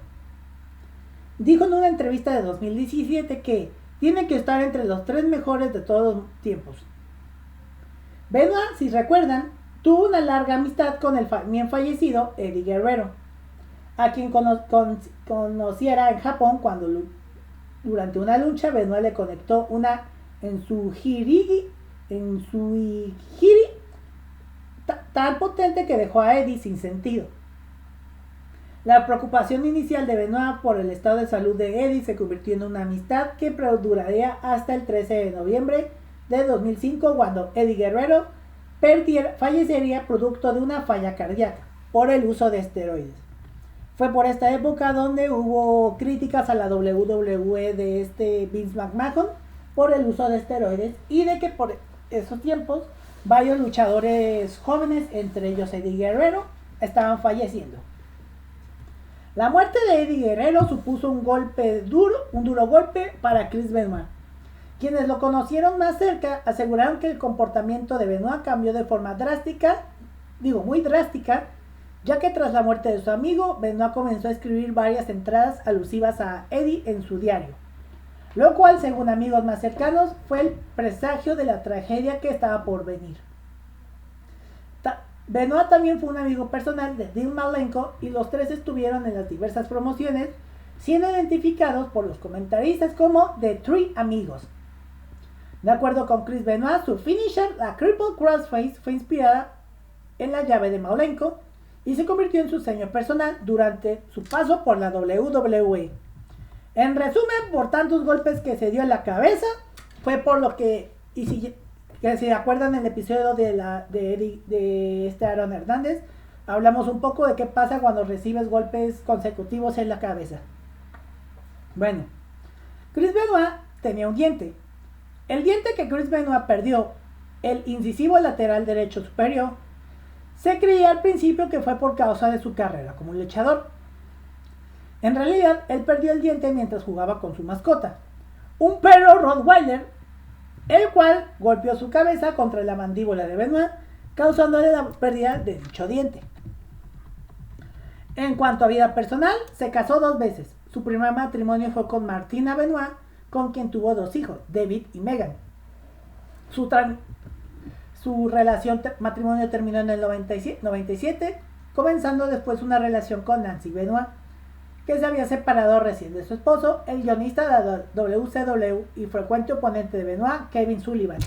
dijo en una entrevista de 2017 que tiene que estar entre los 3 mejores de todos los tiempos. Benoit, si recuerdan, tuvo una larga amistad con el bien fallecido Eddie Guerrero, a quien conociera en Japón cuando durante una lucha Benoit le conectó una enzujiri tan potente que dejó a Eddie sin sentido. La preocupación inicial de Benoit por el estado de salud de Eddie se convirtió en una amistad que perduraría hasta el 13 de noviembre de 2005 cuando Eddie Guerrero fallecería producto de una falla cardíaca por el uso de esteroides. Fue por esta época donde hubo críticas a la WWE de Vince McMahon por el uso de esteroides y de que por esos tiempos varios luchadores jóvenes, entre ellos Eddie Guerrero, estaban falleciendo. La muerte de Eddie Guerrero supuso un duro golpe para Chris Benoit. Quienes lo conocieron más cerca aseguraron que el comportamiento de Benoit cambió de forma muy drástica, ya que tras la muerte de su amigo, Benoit comenzó a escribir varias entradas alusivas a Eddie en su diario, lo cual, según amigos más cercanos, fue el presagio de la tragedia que estaba por venir. Benoit también fue un amigo personal de Dean Malenko y los 3 estuvieron en las diversas promociones, siendo identificados por los comentaristas como The Three Amigos. De acuerdo con Chris Benoit, su finisher, la Cripple Crossface, fue inspirada en la llave de Malenko y se convirtió en su sello personal durante su paso por la WWE. En resumen, por tantos golpes que se dio en la cabeza, fue por lo que, y si se acuerdan en el episodio de este Aaron Hernández, hablamos un poco de qué pasa cuando recibes golpes consecutivos en la cabeza. Bueno, Chris Benoit tenía un diente. El diente que Chris Benoit perdió, el incisivo lateral derecho superior, se creía al principio que fue por causa de su carrera como luchador. En realidad, él perdió el diente mientras jugaba con su mascota, un perro Rottweiler, el cual golpeó su cabeza contra la mandíbula de Benoit, causándole la pérdida de dicho diente. En cuanto a vida personal, se casó 2 veces. Su primer matrimonio fue con Martina Benoit, con quien tuvo 2 hijos, David y Megan. Su relación matrimonio terminó en el 97, comenzando después una relación con Nancy Benoit, que se había separado recién de su esposo, el guionista de WCW y frecuente oponente de Benoit, Kevin Sullivan,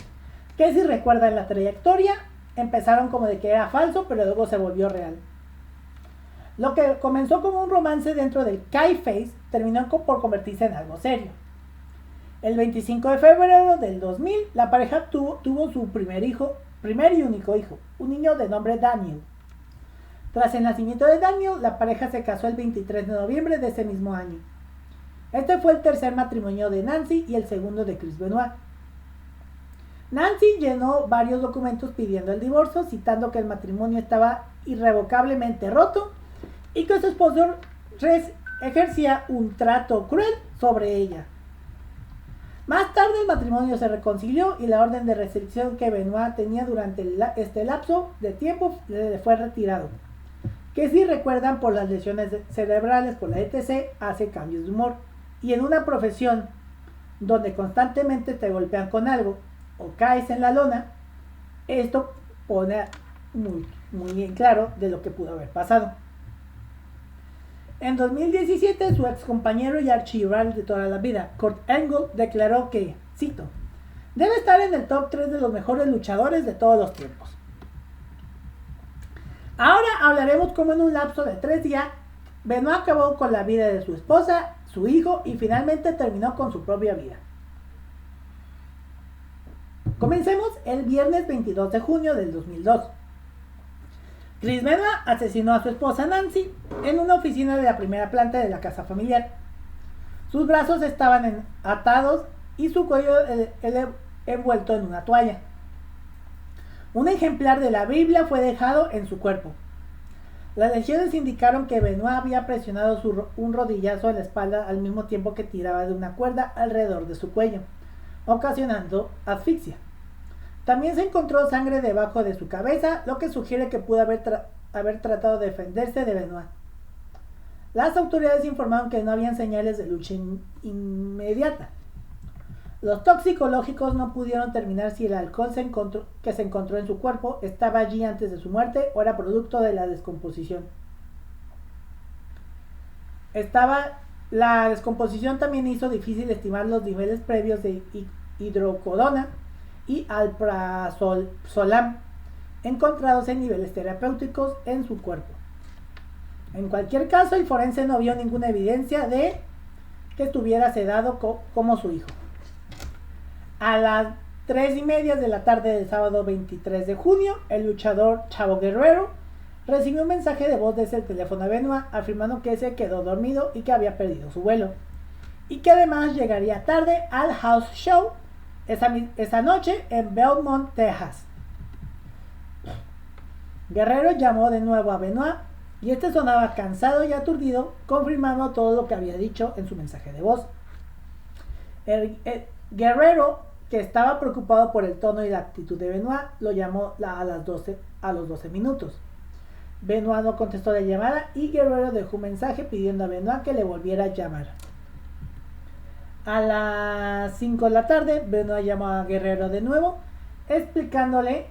que si recuerdan la trayectoria, empezaron como de que era falso, pero luego se volvió real. Lo que comenzó como un romance dentro del kayfabe terminó por convertirse en algo serio. El 25 de febrero del 2000, la pareja tuvo su primer y único hijo, un niño de nombre Daniel. Tras el nacimiento de Daniel, la pareja se casó el 23 de noviembre de ese mismo año. Este fue el tercer matrimonio de Nancy y el segundo de Chris Benoit. Nancy llenó varios documentos pidiendo el divorcio, citando que el matrimonio estaba irrevocablemente roto y que su esposo ejercía un trato cruel sobre ella. Más tarde el matrimonio se reconcilió y la orden de restricción que Benoit tenía durante este lapso de tiempo le fue retirado. Que si recuerdan, por las lesiones cerebrales por la ETC, hace cambios de humor. Y en una profesión donde constantemente te golpean con algo o caes en la lona, esto pone muy en claro de lo que pudo haber pasado. En 2017, su ex compañero y archirrival de toda la vida, Kurt Angle, declaró que, cito, debe estar en el top 3 de los mejores luchadores de todos los tiempos. Ahora hablaremos cómo en un lapso de 3 días, Benoit acabó con la vida de su esposa, su hijo y finalmente terminó con su propia vida. Comencemos el viernes 22 de junio del 2002. Chris Benoit asesinó a su esposa Nancy en una oficina de la primera planta de la casa familiar. Sus brazos estaban atados y su cuello envuelto en una toalla. Un ejemplar de la Biblia fue dejado en su cuerpo. Las lesiones indicaron que Benoit había presionado un rodillazo en la espalda al mismo tiempo que tiraba de una cuerda alrededor de su cuello, ocasionando asfixia. También se encontró sangre debajo de su cabeza, lo que sugiere que pudo haber tratado de defenderse de Benoit. Las autoridades informaron que no habían señales de lucha inmediata. Los toxicológicos no pudieron determinar si el alcohol que se encontró en su cuerpo estaba allí antes de su muerte o era producto de la descomposición. La descomposición también hizo difícil estimar los niveles previos de hidrocodona y alprazolam encontrados en niveles terapéuticos en su cuerpo. En cualquier caso, el forense no vio ninguna evidencia de que estuviera sedado como su hijo. A las 3:30 de la tarde del sábado 23 de junio, el luchador Chavo Guerrero recibió un mensaje de voz desde el teléfono de Benoit afirmando que se quedó dormido y que había perdido su vuelo, y que además llegaría tarde al house show esa noche en Belmont, Texas. Guerrero llamó de nuevo a Benoit y este sonaba cansado y aturdido, confirmando todo lo que había dicho en su mensaje de voz. Guerrero, que estaba preocupado por el tono y la actitud de Benoit, lo llamó a los 12 minutos. Benoit no contestó la llamada y Guerrero dejó un mensaje pidiendo a Benoit que le volviera a llamar. A las 5 de la tarde, Benoit llamó a Guerrero de nuevo, explicándole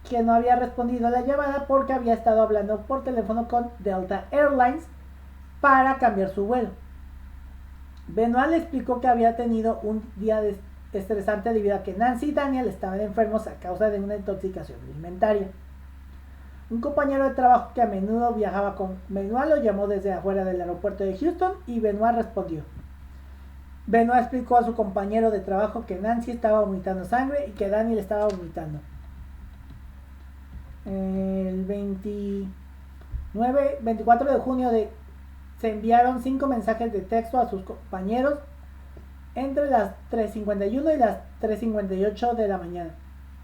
que no había respondido a la llamada porque había estado hablando por teléfono con Delta Airlines para cambiar su vuelo. Benoit le explicó que había tenido un día estresante debido a que Nancy y Daniel estaban enfermos a causa de una intoxicación alimentaria. Un compañero de trabajo que a menudo viajaba con Benoit lo llamó desde afuera del aeropuerto de Houston y Benoit respondió. Benoit explicó a su compañero de trabajo que Nancy estaba vomitando sangre y que Daniel estaba vomitando. El 24 de junio se enviaron 5 mensajes de texto a sus compañeros entre las 3:51 y las 3:58 de la mañana.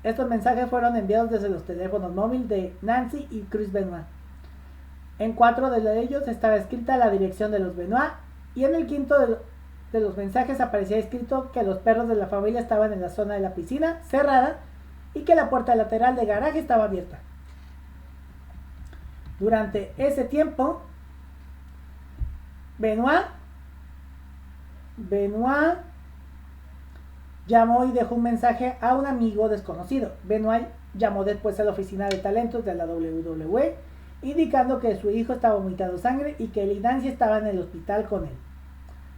Estos mensajes fueron enviados desde los teléfonos móviles de Nancy y Chris Benoit. En 4 de ellos estaba escrita la dirección de los Benoit y en el quinto de los mensajes aparecía escrito que los perros de la familia estaban en la zona de la piscina cerrada y que la puerta lateral del garaje estaba abierta. Durante ese tiempo, Benoit llamó y dejó un mensaje a un amigo desconocido. Benoit llamó después a la oficina de talentos de la WWE, indicando que su hijo estaba vomitando sangre y que él y Nancy estaban en el hospital con él.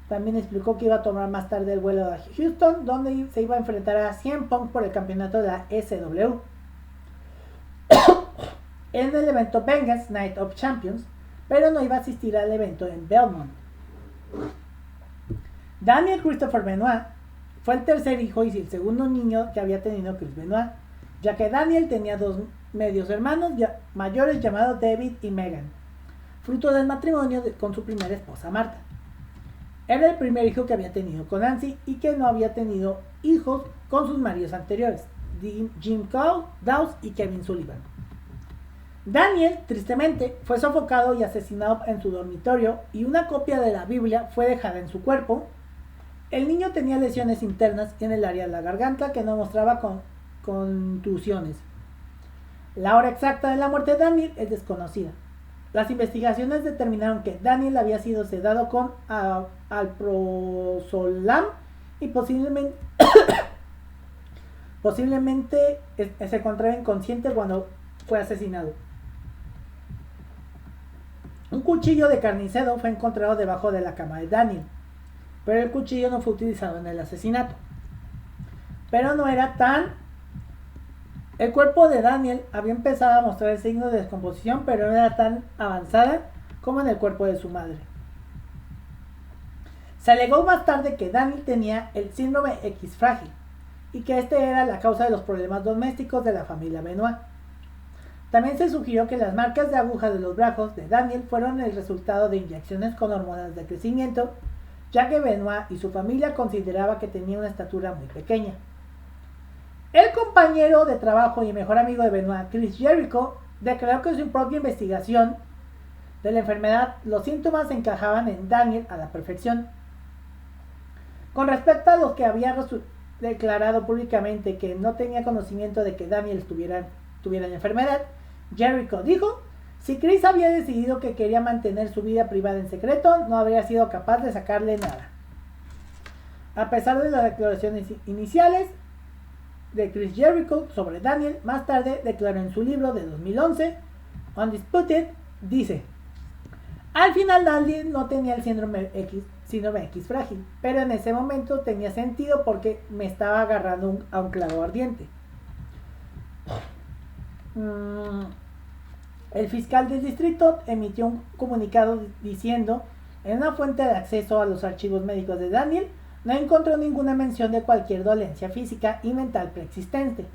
También explicó que iba a tomar más tarde el vuelo a Houston, donde se iba a enfrentar a CM Punk por el campeonato de la SW. En el evento Vegas Night of Champions, pero no iba a asistir al evento en Belmont. Daniel Christopher Benoit fue el tercer hijo y el segundo niño que había tenido Chris Benoit, ya que Daniel tenía 2 medios hermanos mayores llamados David y Megan, fruto del matrimonio con su primera esposa Marta. Era el primer hijo que había tenido con Nancy y que no había tenido hijos con sus maridos anteriores, Jim Cole, Dawes y Kevin Sullivan. Daniel, tristemente, fue sofocado y asesinado en su dormitorio y una copia de la Biblia fue dejada en su cuerpo. El niño tenía lesiones internas en el área de la garganta que no mostraba contusiones. La hora exacta de la muerte de Daniel es desconocida. Las investigaciones determinaron que Daniel había sido sedado con alprazolam y posiblemente se encontraba inconsciente cuando fue asesinado. Un cuchillo de carnicero fue encontrado debajo de la cama de Daniel, pero el cuchillo no fue utilizado en el asesinato. Pero no era tan... El cuerpo de Daniel había empezado a mostrar signos de descomposición, pero no era tan avanzada como en el cuerpo de su madre. Se alegó más tarde que Daniel tenía el síndrome X frágil y que este era la causa de los problemas domésticos de la familia Benoit. También se sugirió que las marcas de aguja de los brazos de Daniel fueron el resultado de inyecciones con hormonas de crecimiento, ya que Benoit y su familia consideraba que tenía una estatura muy pequeña. El compañero de trabajo y mejor amigo de Benoit, Chris Jericho, declaró que en su propia investigación de la enfermedad, los síntomas encajaban en Daniel a la perfección. Con respecto a los que había declarado públicamente que no tenía conocimiento de que Daniel tuviera la enfermedad, Jericho dijo: si Chris había decidido que quería mantener su vida privada en secreto, no habría sido capaz de sacarle nada. A pesar de las declaraciones iniciales de Chris Jericho sobre Daniel, más tarde declaró en su libro de 2011, Undisputed, dice: al final Daniel no tenía el síndrome X frágil, pero en ese momento tenía sentido porque me estaba agarrando a un clavo ardiente. El fiscal del distrito emitió un comunicado diciendo: en una fuente de acceso a los archivos médicos de Daniel no encontró ninguna mención de cualquier dolencia física y mental preexistente.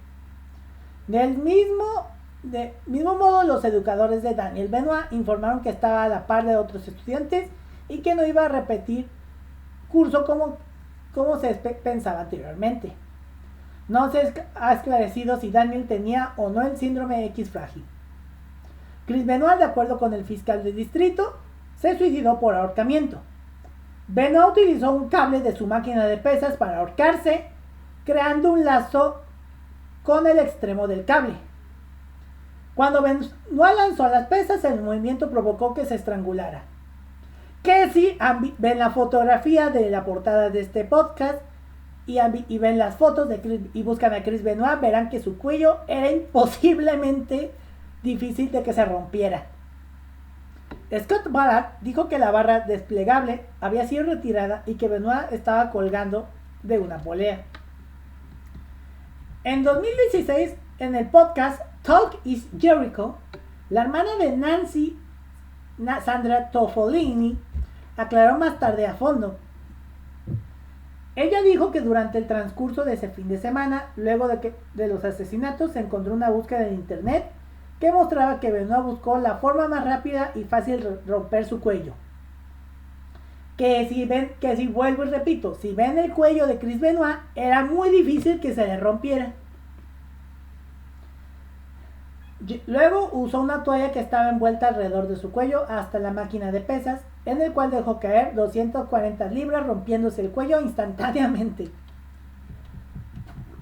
Del mismo modo, los educadores de Daniel Benoit informaron que estaba a la par de otros estudiantes y que no iba a repetir curso como se pensaba anteriormente. No se ha esclarecido si Daniel tenía o no el síndrome X frágil. Chris Benoit, de acuerdo con el fiscal del distrito, se suicidó por ahorcamiento. Benoit utilizó un cable de su máquina de pesas para ahorcarse, creando un lazo con el extremo del cable. Cuando Benoit lanzó las pesas, el movimiento provocó que se estrangulara. Que si ven la fotografía de la portada de este podcast y ven las fotos de Chris, y buscan a Chris Benoit, verán que su cuello era imposiblemente difícil de que se rompiera. Scott Ballard dijo que la barra desplegable había sido retirada y que Benoit estaba colgando de una polea. En 2016, en el podcast Talk is Jericho, la hermana de Nancy, Sandra Tofolini, aclaró más tarde a fondo: Ella dijo que durante el transcurso de ese fin de semana, luego de los asesinatos, se encontró una búsqueda en internet que mostraba que Benoit buscó la forma más rápida y fácil de romper su cuello. Vuelvo y repito, si ven el cuello de Chris Benoit, era muy difícil que se le rompiera. Luego usó una toalla que estaba envuelta alrededor de su cuello hasta la máquina de pesas, en el cual dejó caer 240 libras, rompiéndose el cuello instantáneamente.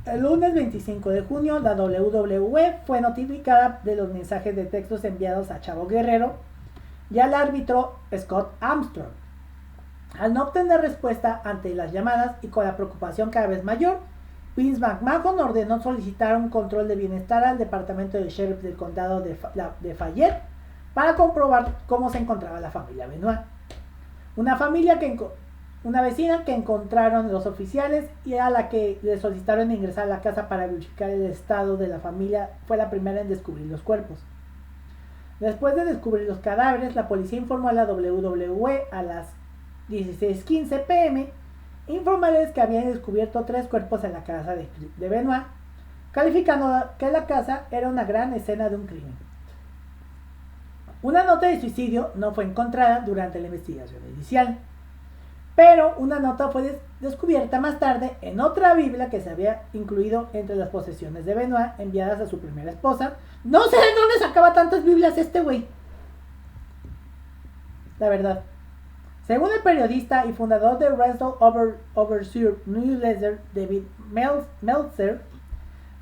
El lunes 25 de junio, la WWE fue notificada de los mensajes de textos enviados a Chavo Guerrero y al árbitro Scott Armstrong. Al no obtener respuesta ante las llamadas y con la preocupación cada vez mayor, Vince McMahon ordenó solicitar un control de bienestar al departamento de sheriff del condado de Fayette para comprobar cómo se encontraba la familia Benoit. Una vecina que encontraron los oficiales y a la que le solicitaron ingresar a la casa para verificar el estado de la familia fue la primera en descubrir los cuerpos. Después de descubrir los cadáveres, la policía informó a la WWE a las 16:15 p.m. informarles que habían descubierto 3 cuerpos en la casa de Benoit, calificando que la casa era una gran escena de un crimen. Una nota de suicidio no fue encontrada durante la investigación inicial, pero una nota fue descubierta más tarde en otra Biblia que se había incluido entre las posesiones de Benoit enviadas a su primera esposa. No sé de dónde sacaba tantas Biblias este güey, la verdad. Según el periodista y fundador de Wrestle Overseer Newsletter, David Meltzer,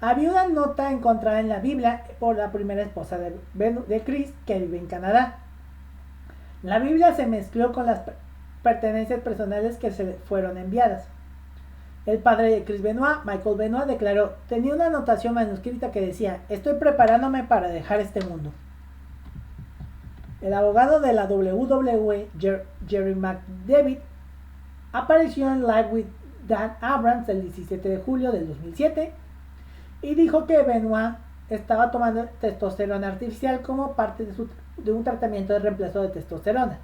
había una nota encontrada en la Biblia por la primera esposa de Chris, que vive en Canadá. La Biblia se mezcló con las pertenencias personales que se fueron enviadas. El padre de Chris Benoit, Michael Benoit, declaró: tenía una anotación manuscrita que decía: estoy preparándome para dejar este mundo. El abogado de la WWE, Jerry McDevitt, apareció en Live with Dan Abrams el 17 de julio del 2007 y dijo que Benoit estaba tomando testosterona artificial como parte de un tratamiento de reemplazo de testosterona.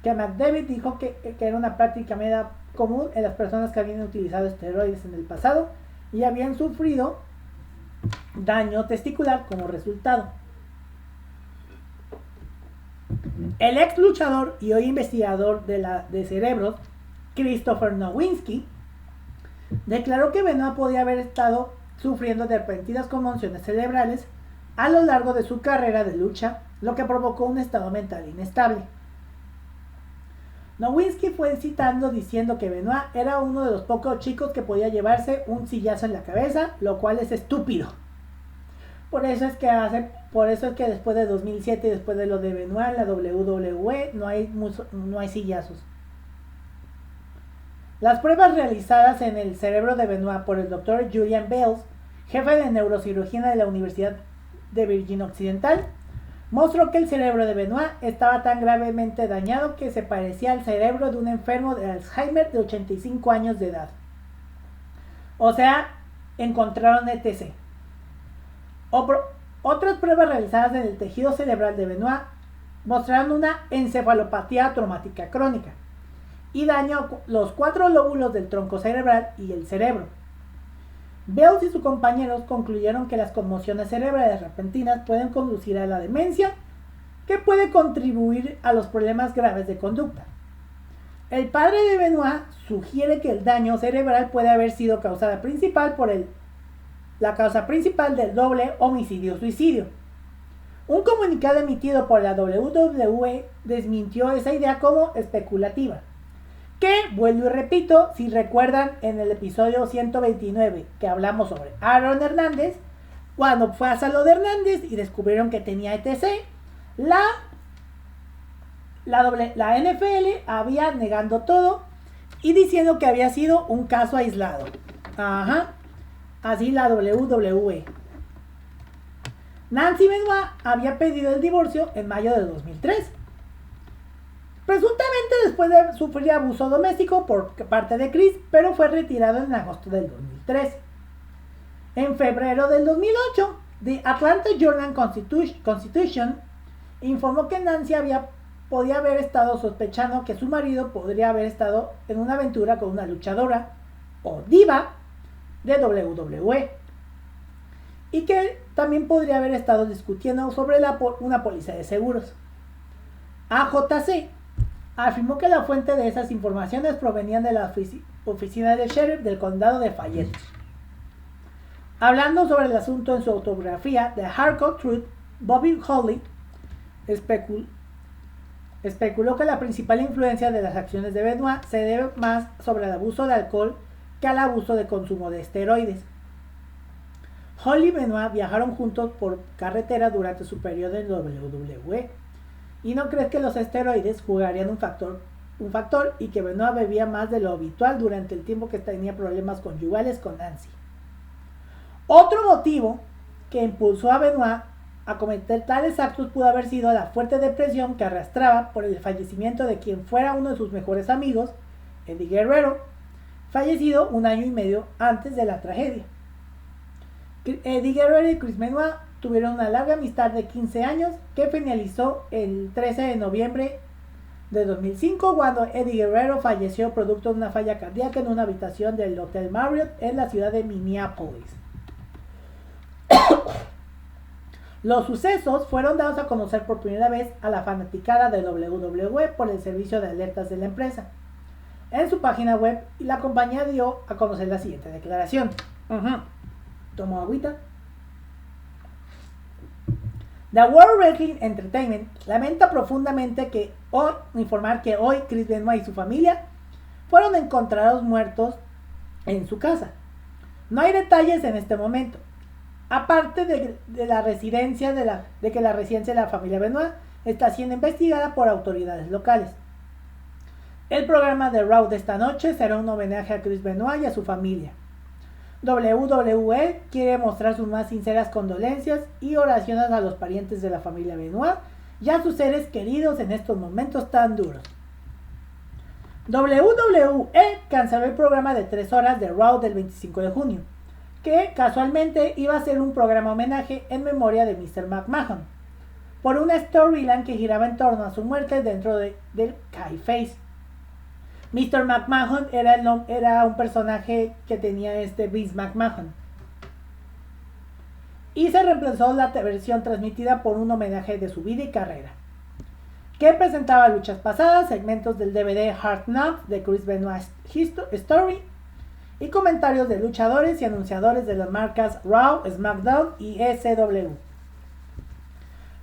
Que McDevitt dijo que era una práctica media común en las personas que habían utilizado esteroides en el pasado y habían sufrido daño testicular como resultado. El ex luchador y hoy investigador de cerebros, Christopher Nowinski, declaró que Benoit podía haber estado sufriendo de repentinas conmociones cerebrales a lo largo de su carrera de lucha, lo que provocó un estado mental inestable. Nowinski fue citando diciendo que Benoit era uno de los pocos chicos que podía llevarse un sillazo en la cabeza, lo cual es estúpido. Por eso es que después de 2007 y después de lo de Benoit en la WWE no hay sillazos. Las pruebas realizadas en el cerebro de Benoit por el Dr. Julian Bales, jefe de neurocirugía de la Universidad de Virginia Occidental, mostró que el cerebro de Benoit estaba tan gravemente dañado que se parecía al cerebro de un enfermo de Alzheimer de 85 años de edad. O sea, encontraron ETC. Otras pruebas realizadas en el tejido cerebral de Benoit mostraron una encefalopatía traumática crónica y daño a los 4 lóbulos del tronco cerebral y el cerebro. Bales y sus compañeros concluyeron que las conmociones cerebrales repentinas pueden conducir a la demencia, que puede contribuir a los problemas graves de conducta. El padre de Benoit sugiere que el daño cerebral puede haber sido la causa principal del doble homicidio-suicidio. Un comunicado emitido por la WWE desmintió esa idea como especulativa. Que, vuelvo y repito, si recuerdan en el episodio 129 que hablamos sobre Aaron Hernández, cuando fue a Salud de Hernández y descubrieron que tenía ETC, la NFL había negando todo y diciendo que había sido un caso aislado. Así la WWE. Nancy Benoit había pedido el divorcio en mayo de 2003. Presuntamente después de sufrir abuso doméstico por parte de Chris, pero fue retirado en agosto del 2003. En febrero del 2008, The Atlanta Journal-Constitution informó que Nancy podía haber estado sospechando que su marido podría haber estado en una aventura con una luchadora, o diva de WWE, y que también podría haber estado discutiendo sobre una póliza de seguros. AJC afirmó que la fuente de esas informaciones provenían de la oficina del sheriff del condado de Fayette. Hablando sobre el asunto en su autobiografía The Hardcore Truth, Bobby Hawley especuló que la principal influencia de las acciones de Benoit se debe más sobre el abuso de alcohol que al abuso de consumo de esteroides. Hawley y Benoit viajaron juntos por carretera durante su periodo en WWE. ¿Y no crees que los esteroides jugarían un factor y que Benoit bebía más de lo habitual durante el tiempo que tenía problemas conyugales con Nancy? Otro motivo que impulsó a Benoit a cometer tales actos pudo haber sido la fuerte depresión que arrastraba por el fallecimiento de quien fuera uno de sus mejores amigos, Eddie Guerrero, fallecido 1 año y medio antes de la tragedia. Eddie Guerrero y Chris Benoit tuvieron una larga amistad de 15 años que finalizó el 13 de noviembre de 2005 cuando Eddie Guerrero falleció producto de una falla cardíaca en una habitación del Hotel Marriott en la ciudad de Minneapolis. Los sucesos fueron dados a conocer por primera vez a la fanaticada de WWE por el servicio de alertas de la empresa en su página web, y la compañía dio a conocer la siguiente declaración. Tomo agüita. The World Wrestling Entertainment lamenta profundamente informar que hoy Chris Benoit y su familia fueron encontrados muertos en su casa. No hay detalles en este momento, aparte de que la residencia de la familia Benoit está siendo investigada por autoridades locales. El programa de Raw de esta noche será un homenaje a Chris Benoit y a su familia. WWE quiere mostrar sus más sinceras condolencias y oraciones a los parientes de la familia Benoit y a sus seres queridos en estos momentos tan duros. WWE canceló el programa de 3 horas de Raw del 25 de junio, que casualmente iba a ser un programa homenaje en memoria de Mr. McMahon, por una storyline que giraba en torno a su muerte dentro del Kayfabe. Mr. McMahon era un personaje que tenía Vince McMahon. Y se reemplazó la versión transmitida por un homenaje de su vida y carrera, que presentaba luchas pasadas, segmentos del DVD Hard Knocks de Chris Benoit's Story y comentarios de luchadores y anunciadores de las marcas Raw, SmackDown y ECW.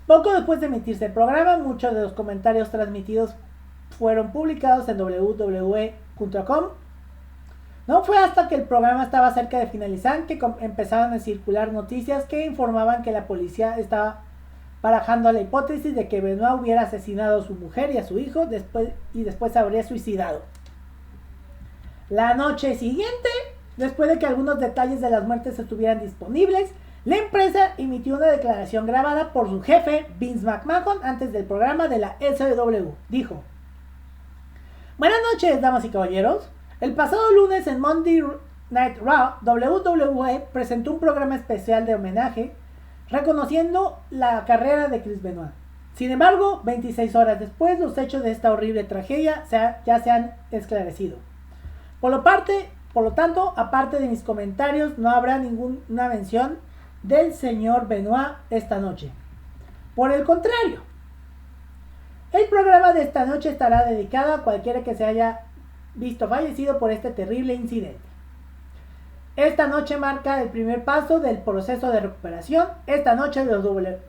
Poco después de emitirse el programa, muchos de los comentarios transmitidos fueron publicados en www.com. No fue hasta que el programa estaba cerca de finalizar que empezaron a circular noticias que informaban que la policía estaba barajando la hipótesis de que Benoit hubiera asesinado a su mujer y a su hijo después habría suicidado. La noche siguiente, después de que algunos detalles de las muertes estuvieran disponibles, la empresa emitió una declaración grabada por su jefe, Vince McMahon, antes del programa de la SW. Dijo: buenas noches, damas y caballeros. El pasado lunes en Monday Night Raw, WWE presentó un programa especial de homenaje reconociendo la carrera de Chris Benoit. Sin embargo, 26 horas después, los hechos de esta horrible tragedia ya se han esclarecido. Por lo tanto, aparte de mis comentarios, no habrá ninguna mención del señor Benoit esta noche. Por el contrario, el programa de esta noche estará dedicado a cualquiera que se haya visto fallecido por este terrible incidente. Esta noche marca el primer paso del proceso de recuperación. Esta noche los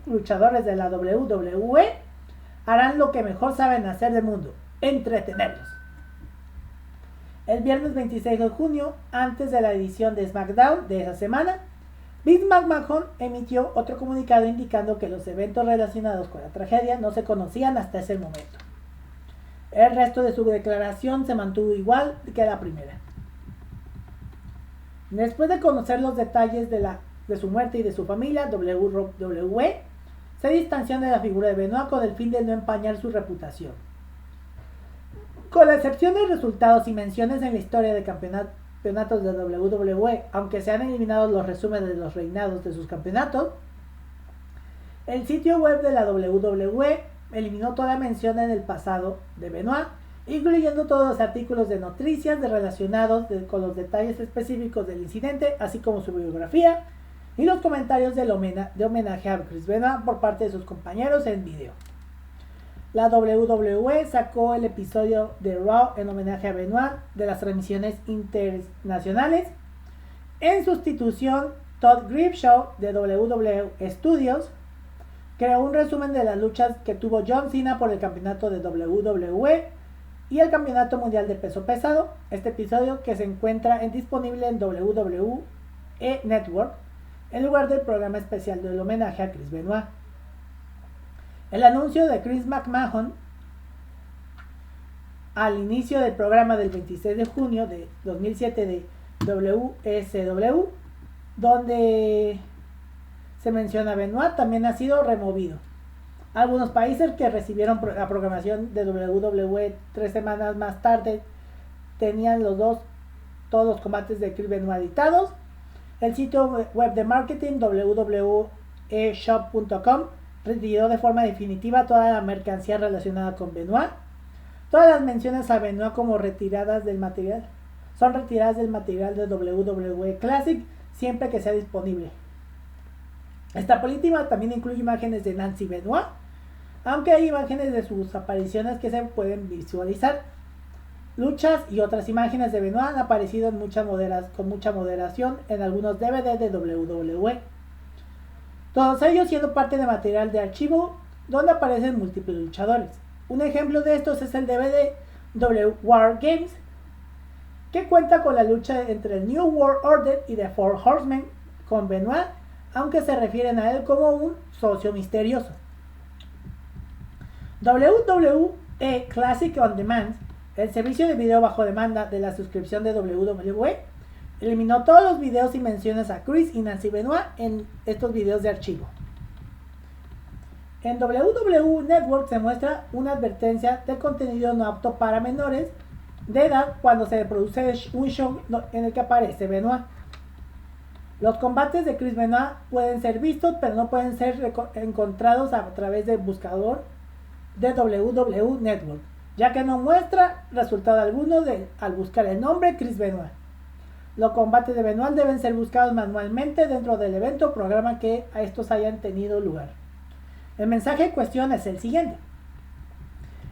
luchadores de la WWE harán lo que mejor saben hacer del mundo: entretenerlos. El viernes 26 de junio, antes de la edición de SmackDown de esa semana, Vince McMahon emitió otro comunicado indicando que los eventos relacionados con la tragedia no se conocían hasta ese momento. El resto de su declaración se mantuvo igual que la primera. Después de conocer los detalles de su muerte y de su familia, WWE se distanció de la figura de Benoit con el fin de no empañar su reputación. Con la excepción de resultados y menciones en la historia de campeonatos de WWE, aunque se han eliminado los resúmenes de los reinados de sus campeonatos, el sitio web de la WWE eliminó toda mención en el pasado de Benoit incluyendo todos los artículos de noticias relacionados con los detalles específicos del incidente, así como su biografía y los comentarios de homenaje a Chris Benoit por parte de sus compañeros en video. La WWE sacó el episodio de Raw en homenaje a Benoit de las transmisiones internacionales. En sustitución, Todd Grimshaw de WWE Studios creó un resumen de las luchas que tuvo John Cena por el campeonato de WWE y el campeonato mundial de peso pesado. Este episodio que se encuentra disponible en WWE Network en lugar del programa especial del homenaje a Chris Benoit. El anuncio de Chris McMahon al inicio del programa del 26 de junio de 2007 de WSW, donde se menciona Benoit, también ha sido removido. Algunos países que recibieron la programación de WWE 3 semanas más tarde tenían todos los combates de Chris Benoit editados. El sitio web de marketing www.eshop.com retiró de forma definitiva toda la mercancía relacionada con Benoit. Todas las menciones a Benoit como retiradas del material son retiradas del material de WWE Classic siempre que sea disponible. Esta política también incluye imágenes de Nancy Benoit, aunque hay imágenes de sus apariciones que se pueden visualizar. Luchas y otras imágenes de Benoit han aparecido con mucha moderación en algunos DVD de WWE. Todos ellos siendo parte de material de archivo donde aparecen múltiples luchadores. Un ejemplo de estos es el DVD War Games, que cuenta con la lucha entre el New World Order y The Four Horsemen con Benoit, aunque se refieren a él como un socio misterioso. WWE Classic On Demand, el servicio de video bajo demanda de la suscripción de WWE, eliminó todos los videos y menciones a Chris y Nancy Benoit en estos videos de archivo. En WWE Network se muestra una advertencia de contenido no apto para menores de edad cuando se produce un show en el que aparece Benoit. Los combates de Chris Benoit pueden ser vistos, pero no pueden ser encontrados a través del buscador de WWE Network, ya que no muestra resultado alguno al buscar el nombre Chris Benoit. Los combates de Benoit deben ser buscados manualmente dentro del evento o programa que a estos hayan tenido lugar. El mensaje en cuestión es el siguiente.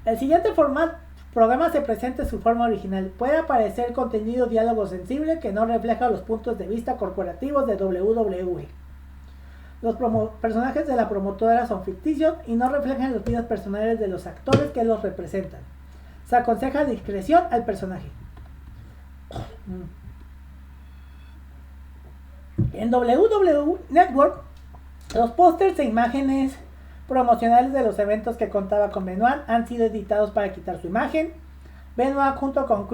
El siguiente programa se presenta en su forma original. Puede aparecer contenido diálogo sensible que no refleja los puntos de vista corporativos de WWE. Los personajes de la promotora son ficticios y no reflejan los vidas personales de los actores que los representan. Se aconseja discreción al personaje. En WWE Network, los pósters e imágenes promocionales de los eventos que contaba con Benoit han sido editados para quitar su imagen. Benoit junto con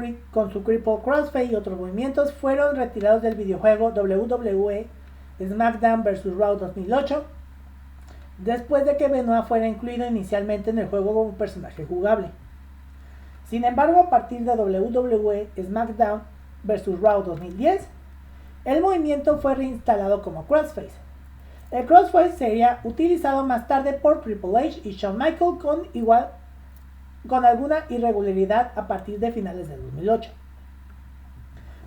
su Cripple Crossface y otros movimientos fueron retirados del videojuego WWE SmackDown vs. Raw 2008, después de que Benoit fuera incluido inicialmente en el juego como un personaje jugable. Sin embargo, a partir de WWE SmackDown vs. Raw 2010, el movimiento fue reinstalado como Crossface. El Crossface sería utilizado más tarde por Triple H y Shawn Michaels con alguna irregularidad a partir de finales de 2008.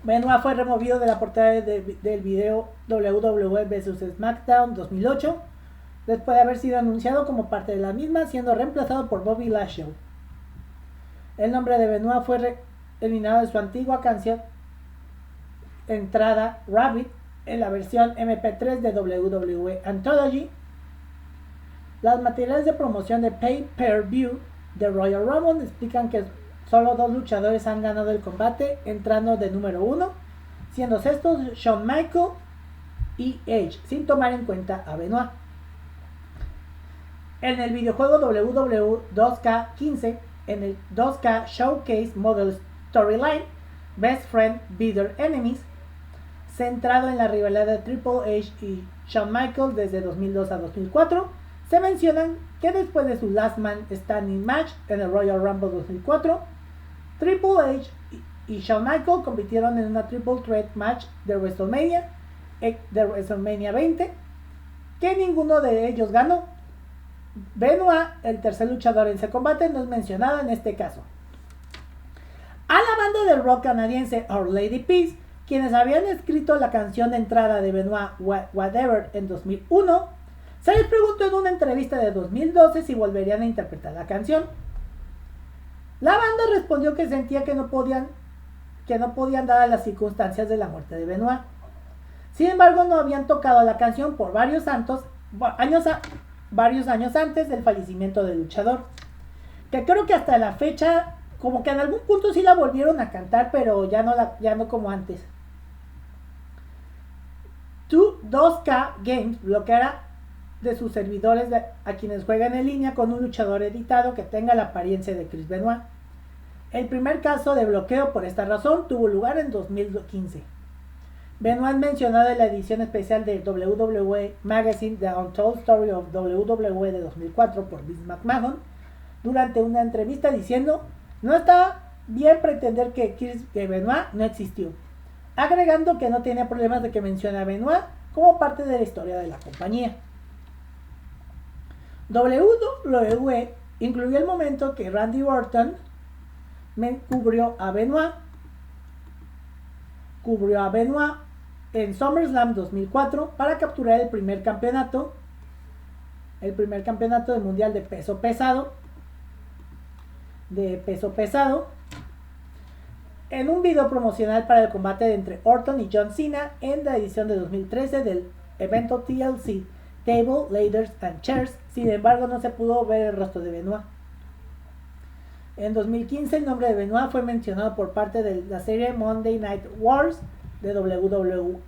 Benoit fue removido de la portada del video WWE vs. SmackDown 2008, después de haber sido anunciado como parte de la misma, siendo reemplazado por Bobby Lashley. El nombre de Benoit fue eliminado de su antigua canción entrada Rabbit en la versión MP3 de WWE Anthology. Los materiales de promoción de Pay-Per-View de Royal Rumble explican que solo 2 luchadores han ganado el combate entrando de número 1, siendo estos Shawn Michaels y Edge, sin tomar en cuenta a Benoit. En el videojuego WWE 2K15, en el 2K Showcase Model Storyline, Best Friend Bitter Enemies, centrado en la rivalidad de Triple H y Shawn Michaels desde 2002 a 2004, se mencionan que después de su Last Man Standing match en el Royal Rumble 2004, Triple H y Shawn Michaels compitieron en una Triple Threat match de WrestleMania 20, que ninguno de ellos ganó. Benoit, el tercer luchador en ese combate, no es mencionado en este caso. banda de rock canadiense Our Lady Peace, quienes habían escrito la canción de entrada de Benoit Whatever en 2001, se les preguntó en una entrevista de 2012 si volverían a interpretar la canción. La banda respondió que sentía que no podían dadas las circunstancias de la muerte de Benoit. Sin embargo, no habían tocado la canción por varios años antes del fallecimiento del luchador. Que creo que hasta la fecha, como que en algún punto sí la volvieron a cantar, pero ya no como antes. 2K Games bloqueará de sus servidores a quienes juegan en línea con un luchador editado que tenga la apariencia de Chris Benoit. El primer caso de bloqueo por esta razón tuvo lugar en 2015. Benoit mencionado en la edición especial de WWE Magazine The Untold Story of WWE de 2004 por Vince McMahon durante una entrevista diciendo: no está bien pretender que Benoit no existió, agregando que no tenía problemas de que mencione a Benoit como parte de la historia de la compañía. WWE incluyó el momento que Randy Orton cubrió a Benoit en SummerSlam 2004 para capturar el primer campeonato del mundial de peso pesado en un video promocional para el combate entre Orton y John Cena en la edición de 2013 del evento TLC Table, Ladders and Chairs. Sin embargo, no se pudo ver el rostro de Benoit. En 2015 el nombre de Benoit fue mencionado por parte de la serie Monday Night Wars de WWE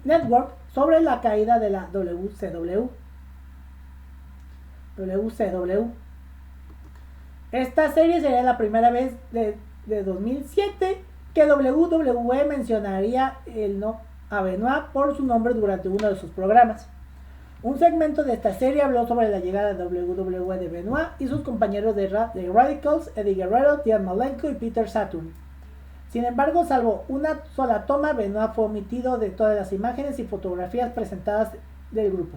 Network sobre la caída de la WCW. Esta serie sería la primera vez de 2007 que WWE mencionaría a Benoit por su nombre durante uno de sus programas. Un segmento de esta serie habló sobre la llegada de WWE de Benoit y sus compañeros de Radicals, Eddie Guerrero, Dean Malenko y Peter Saturn. Sin embargo, salvo una sola toma, Benoit fue omitido de todas las imágenes y fotografías presentadas del grupo.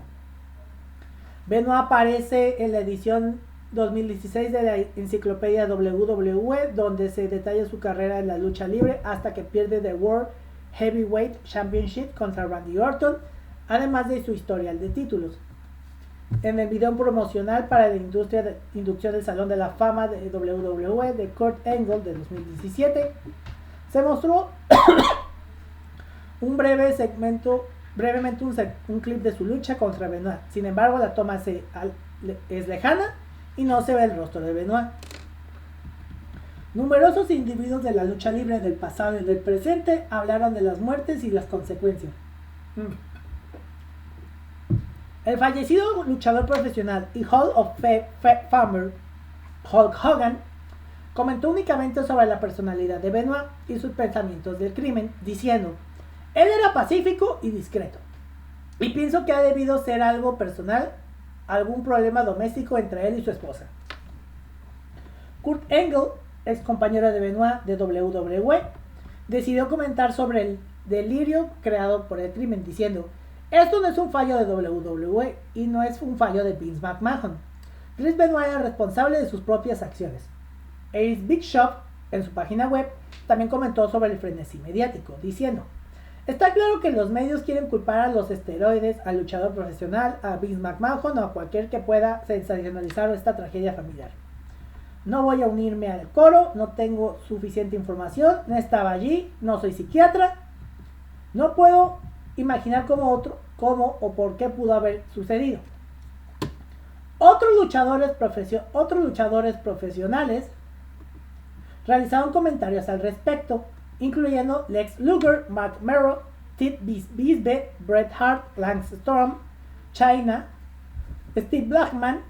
Benoit aparece en la edición 2016 de la enciclopedia WWE, donde se detalla su carrera en la lucha libre hasta que pierde the World Heavyweight Championship contra Randy Orton, además de su historial de títulos. En el video promocional para la inducción del Salón de la Fama de WWE de Kurt Angle de 2017, se mostró brevemente un clip de su lucha contra Benoit. Sin embargo, la toma es lejana y no se ve el rostro de Benoit. Numerosos individuos de la lucha libre del pasado y del presente hablaron de las muertes y las consecuencias. El fallecido luchador profesional y Hall of Famer Hulk Hogan comentó únicamente sobre la personalidad de Benoit y sus pensamientos del crimen, diciendo: él era pacífico y discreto, y pienso que ha debido ser algo personal, algún problema doméstico entre él y su esposa. Kurt Angle, ex compañero de Benoit de WWE, decidió comentar sobre el delirio creado por el crimen, diciendo: esto no es un fallo de WWE y no es un fallo de Vince McMahon. Chris Benoit era responsable de sus propias acciones. Eric Bischoff, en su página web, también comentó sobre el frenesí mediático, diciendo: está claro que los medios quieren culpar a los esteroides, al luchador profesional, a Vince McMahon o a cualquier que pueda sensacionalizar esta tragedia familiar. No voy a unirme al coro, no tengo suficiente información, no estaba allí, no soy psiquiatra, no puedo imaginar cómo o por qué pudo haber sucedido. Otros luchadores profesionales realizaron comentarios al respecto, incluyendo Lex Luger, Mark Merrow, Ted Bisbee, Bret Hart, Lance Storm, Chyna, Steve Blackman,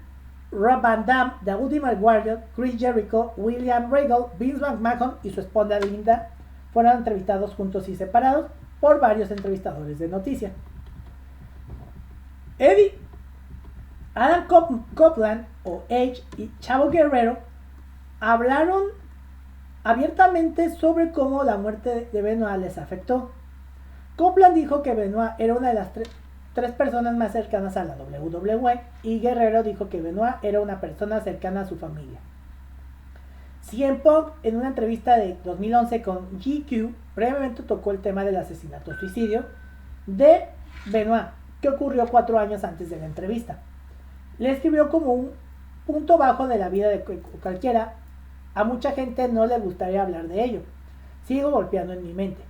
Rob Van Dam, The Ultimate Warrior, Chris Jericho, William Regal, Vince McMahon y su esposa Linda fueron entrevistados juntos y separados por varios entrevistadores de noticias. Adam Copeland o Edge y Chavo Guerrero hablaron abiertamente sobre cómo la muerte de Benoit les afectó. Copeland dijo que Benoit era una de las tres personas más cercanas a la WWE y Guerrero dijo que Benoit era una persona cercana a su familia. CM Punk, en una entrevista de 2011 con GQ, brevemente tocó el tema del asesinato-suicidio de Benoit, que ocurrió 4 años antes de la entrevista. Le escribió como un punto bajo de la vida de cualquiera. A mucha gente no le gustaría hablar de ello. Sigo golpeando en mi mente.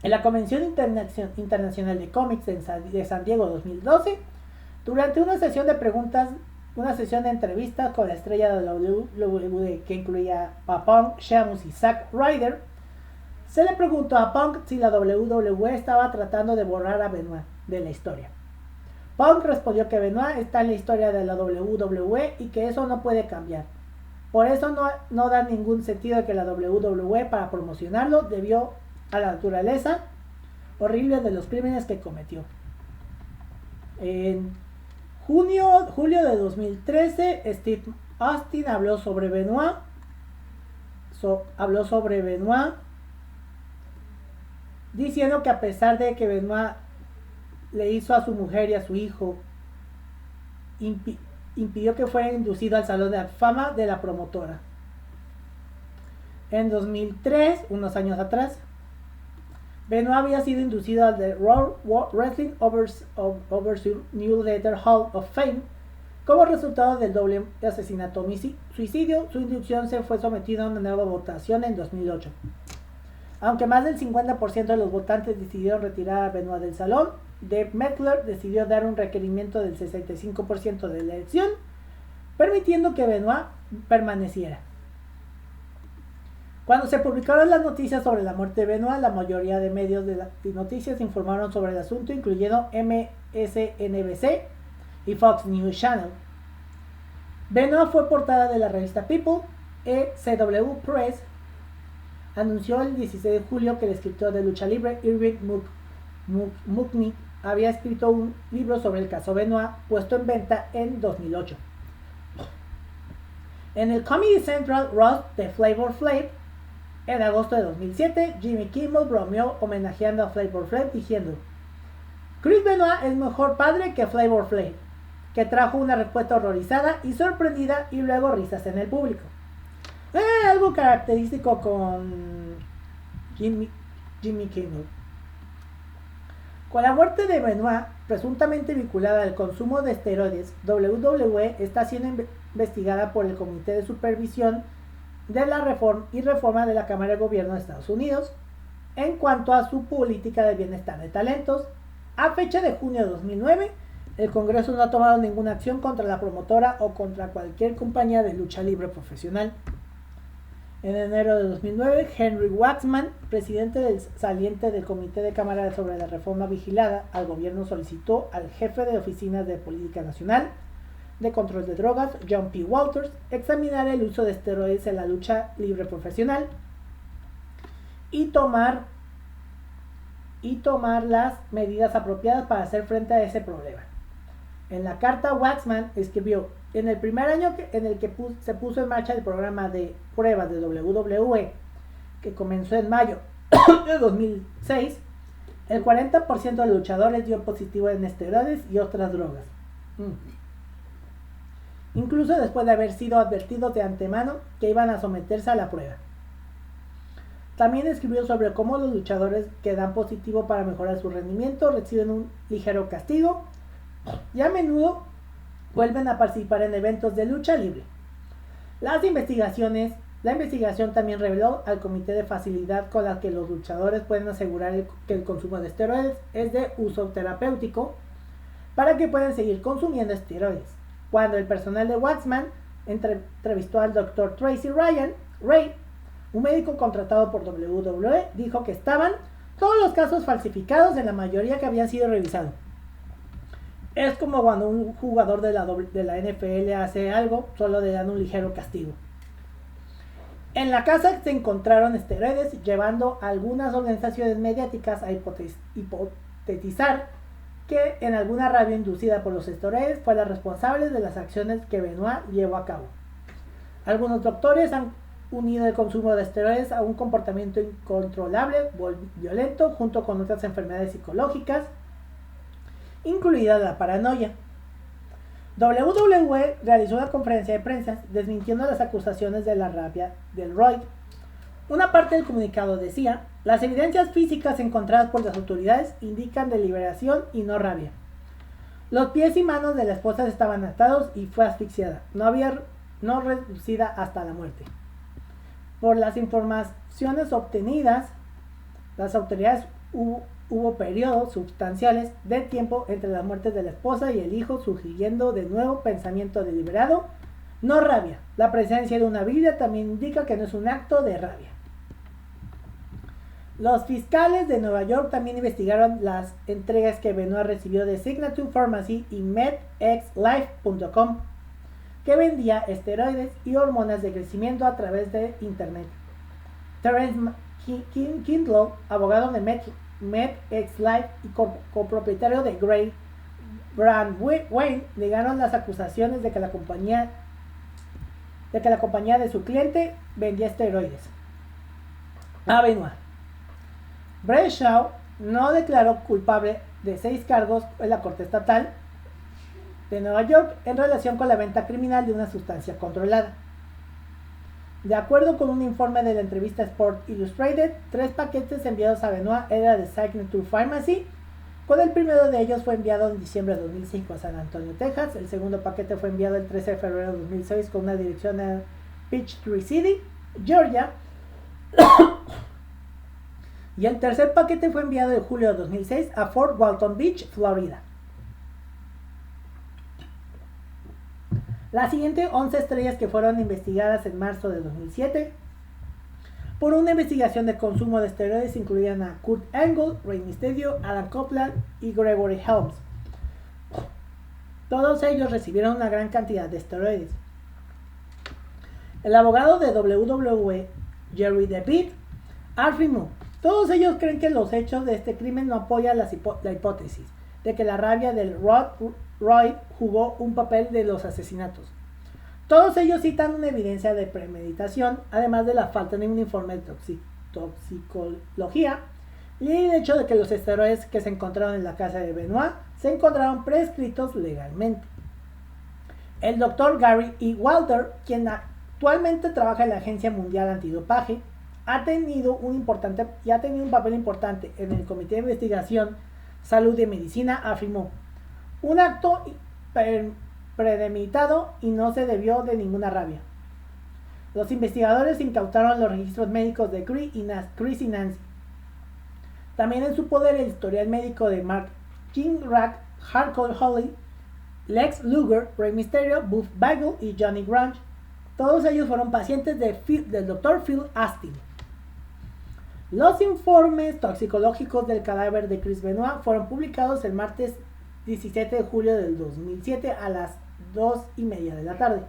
En la Convención Internacional de Cómics de San Diego 2012, durante una sesión de preguntas, una sesión de entrevistas con la estrella de la WWE que incluía a Punk, Sheamus y Zack Ryder, se le preguntó a Punk si la WWE estaba tratando de borrar a Benoit de la historia. Punk respondió que Benoit está en la historia de la WWE y que eso no puede cambiar. Por eso no da ningún sentido que la WWE, para promocionarlo, debió a la naturaleza horrible de los crímenes que cometió. En julio de 2013, Steve Austin habló sobre Benoit. Diciendo que a pesar de que Benoit le hizo a su mujer y a su hijo, impidió que fuera inducido al Salón de la Fama de la promotora. En 2003, unos años atrás, Benoit había sido inducido al The Raw Wrestling Overseas Newsletter Hall of Fame como resultado del doble asesinato-suicidio. Su inducción se fue sometida a una nueva votación en 2008. Aunque más del 50% de los votantes decidieron retirar a Benoit del salón, Dave Metzler decidió dar un requerimiento del 65% de la elección, permitiendo que Benoit permaneciera. Cuando se publicaron las noticias sobre la muerte de Benoit, la mayoría de medios de noticias informaron sobre el asunto, incluyendo MSNBC y Fox News Channel. Benoit fue portada de la revista People. ECW Press anunció el 16 de julio que el escritor de lucha libre Irving Mukni había escrito un libro sobre el caso Benoit, puesto en venta en 2008. En el Comedy Central Roast de Flavor Flav, en agosto de 2007, Jimmy Kimmel bromeó homenajeando a Flavor Flav diciendo: Chris Benoit es mejor padre que Flavor Flav, que trajo una respuesta horrorizada y sorprendida y luego risas en el público. Algo característico con Jimmy Kimmel. Con la muerte de Benoit, presuntamente vinculada al consumo de esteroides, WWE está siendo investigada por el Comité de Supervisión de la Reforma de la Cámara de Gobierno de Estados Unidos en cuanto a su política de bienestar de talentos. A fecha de junio de 2009, el Congreso no ha tomado ninguna acción contra la promotora o contra cualquier compañía de lucha libre profesional. En enero de 2009, Henry Waxman, presidente saliente del Comité de Cámara sobre la Reforma Vigilada al Gobierno, solicitó al jefe de Oficinas de Política Nacional de Control de Drogas, John P. Walters, examinar el uso de esteroides en la lucha libre profesional y tomar las medidas apropiadas para hacer frente a ese problema. En la carta, Waxman escribió: en el primer año en el que se puso en marcha el programa de pruebas de WWE, que comenzó en mayo de 2006, el 40% de luchadores dio positivo en esteroides y otras drogas. Incluso después de haber sido advertidos de antemano que iban a someterse a la prueba. También escribió sobre cómo los luchadores que dan positivo para mejorar su rendimiento reciben un ligero castigo y a menudo vuelven a participar en eventos de lucha libre. La investigación también reveló al comité de facilidad con la que los luchadores pueden asegurar que el consumo de esteroides es de uso terapéutico para que puedan seguir consumiendo esteroides. Cuando el personal de Waxman entrevistó al Dr. Tracy Ray, un médico contratado por WWE, dijo que estaban todos los casos falsificados en la mayoría que habían sido revisados. Es como cuando un jugador de la NFL hace algo, solo le dan un ligero castigo. En la casa se encontraron esteroides, llevando a algunas organizaciones mediáticas a hipotetizar que en alguna rabia inducida por los esteroides fue la responsable de las acciones que Benoit llevó a cabo. Algunos doctores han unido el consumo de esteroides a un comportamiento incontrolable, violento, junto con otras enfermedades psicológicas, incluida la paranoia. WWE realizó una conferencia de prensa desmintiendo las acusaciones de la rabia del Royd. Una parte del comunicado decía: las evidencias físicas encontradas por las autoridades indican deliberación y no rabia. Los pies y manos de la esposa estaban atados y fue asfixiada, no reducida hasta la muerte. Por las informaciones obtenidas, las autoridades hubo periodos sustanciales de tiempo entre las muertes de la esposa y el hijo, sugiriendo de nuevo pensamiento deliberado, no rabia. La presencia de una Biblia también indica que no es un acto de rabia. Los fiscales de Nueva York también investigaron las entregas que Benoit recibió de Signature Pharmacy y MedXLife.com, que vendía esteroides y hormonas de crecimiento a través de internet. Terence Kindlow, abogado de MedXLife y copropietario de Gray Brand Wayne, negaron las acusaciones de que la compañía de su cliente vendía esteroides a Benoit. Bradshaw no declaró culpable de 6 cargos en la Corte Estatal de Nueva York en relación con la venta criminal de una sustancia controlada. De acuerdo con un informe de la entrevista Sport Illustrated, 3 paquetes enviados a Benoit eran de Signature Pharmacy, cuando el primero de ellos fue enviado en diciembre de 2005 a San Antonio, Texas. El segundo paquete fue enviado el 13 de febrero de 2006 con una dirección a Peachtree City, Georgia. Y el tercer paquete fue enviado en julio de 2006 a Fort Walton Beach, Florida. Las siguientes 11 estrellas que fueron investigadas en marzo de 2007 por una investigación de consumo de esteroides incluían a Kurt Angle, Rey Mysterio, Adam Copeland y Gregory Helms. Todos ellos recibieron una gran cantidad de esteroides. El abogado de WWE, Jerry DeWitt, afirmó: todos ellos creen que los hechos de este crimen no apoyan la hipótesis de que la rabia del Roy jugó un papel de los asesinatos. Todos ellos citan una evidencia de premeditación, además de la falta de un informe de toxicología y el hecho de que los esteroides que se encontraron en la casa de Benoit se encontraron prescritos legalmente. El Dr. Gary E. Walter, quien actualmente trabaja en la Agencia Mundial Antidopaje, ha tenido un papel importante en el Comité de Investigación Salud y Medicina, afirmó: un acto premeditado y no se debió de ninguna rabia. Los investigadores incautaron los registros médicos de Chris y Nancy. También en su poder el historial médico de Mark Kingrack, Hardcore Holly, Lex Luger, Rey Mysterio, Buff Bagel y Johnny Grunge. Todos ellos fueron pacientes del Dr. Phil Austin. Los informes toxicológicos del cadáver de Chris Benoit fueron publicados el martes 17 de julio del 2007 a las 2:30 de la tarde.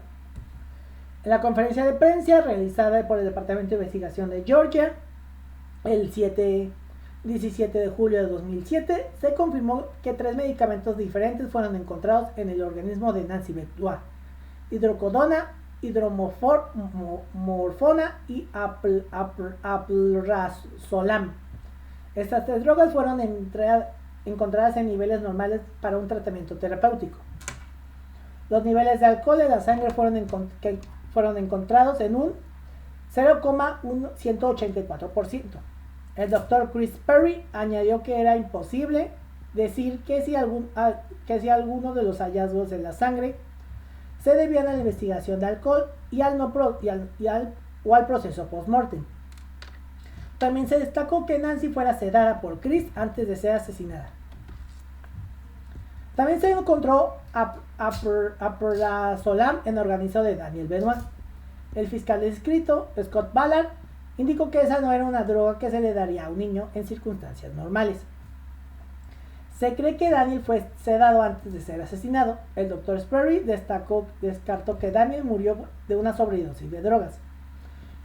En la conferencia de prensa realizada por el Departamento de Investigación de Georgia el 17 de julio de 2007, se confirmó que 3 medicamentos diferentes fueron encontrados en el organismo de Nancy Benoit: hidrocodona, hidromorfona y alprazolam. Estas 3 drogas fueron encontradas en niveles normales para un tratamiento terapéutico. Los niveles de alcohol en la sangre fueron encontrados en un 0,184%. El Dr. Chris Perry añadió que era imposible decir que si alguno de los hallazgos en la sangre se debían a la investigación de alcohol o al proceso post-mortem. También se destacó que Nancy fuera sedada por Chris antes de ser asesinada. También se encontró alprazolam en el organismo de Daniel Benoit. El fiscal descrito, Scott Ballard, indicó que esa no era una droga que se le daría a un niño en circunstancias normales. Se cree que Daniel fue sedado antes de ser asesinado. El Dr. Sperry descartó que Daniel murió de una sobredosis de drogas.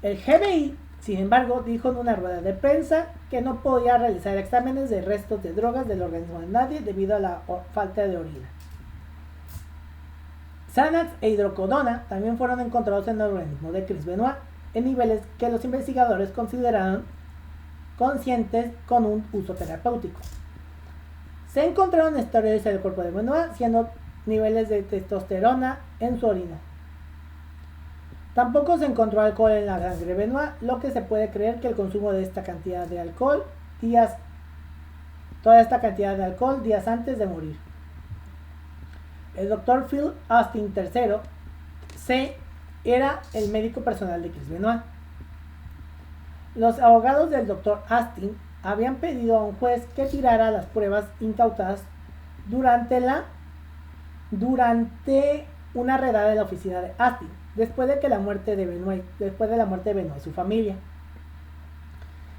El FBI, sin embargo, dijo en una rueda de prensa que no podía realizar exámenes de restos de drogas del organismo de nadie debido a la falta de orina. Xanax e hidrocodona también fueron encontrados en el organismo de Chris Benoit en niveles que los investigadores consideraron conscientes con un uso terapéutico. Se encontraron esteroides en el cuerpo de Benoit, siendo niveles de testosterona en su orina. Tampoco se encontró alcohol en la sangre de Benoit, lo que se puede creer que el consumo de esta cantidad de alcohol días antes de morir. El Dr. Phil Austin III C era el médico personal de Chris Benoit. Los abogados del Dr. Austin habían pedido a un juez que tirara las pruebas incautadas durante una redada de la oficina de Austin, después de la muerte de Benoit y su familia.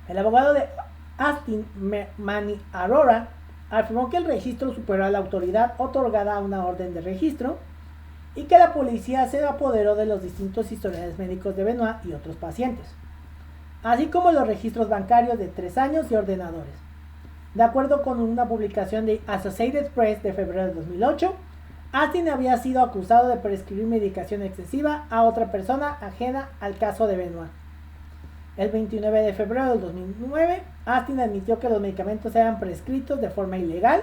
El abogado de Austin, Manny Arora, afirmó que el registro superó a la autoridad otorgada a una orden de registro y que la policía se apoderó de los distintos historiales médicos de Benoit y otros pacientes, así como los registros bancarios de 3 años y ordenadores. De acuerdo con una publicación de Associated Press de febrero de 2008, Austin había sido acusado de prescribir medicación excesiva a otra persona ajena al caso de Benoit. El 29 de febrero del 2009, Austin admitió que los medicamentos eran prescritos de forma ilegal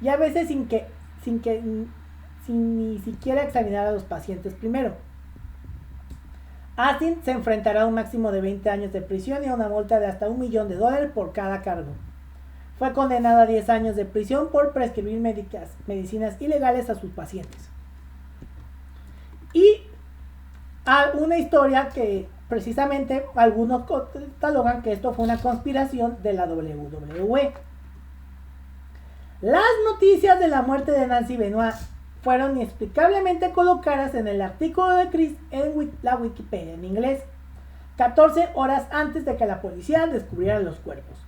y a veces sin ni siquiera examinar a los pacientes primero. Austin se enfrentará a un máximo de 20 años de prisión y a una multa de hasta $1 millón por cada cargo. Fue condenado a 10 años de prisión por prescribir medicinas ilegales a sus pacientes. Y a una historia que precisamente algunos catalogan que esto fue una conspiración de la WWE. Las noticias de la muerte de Nancy Benoit fueron inexplicablemente colocadas en el artículo de Chris en la Wikipedia en inglés, 14 horas antes de que la policía descubriera los cuerpos.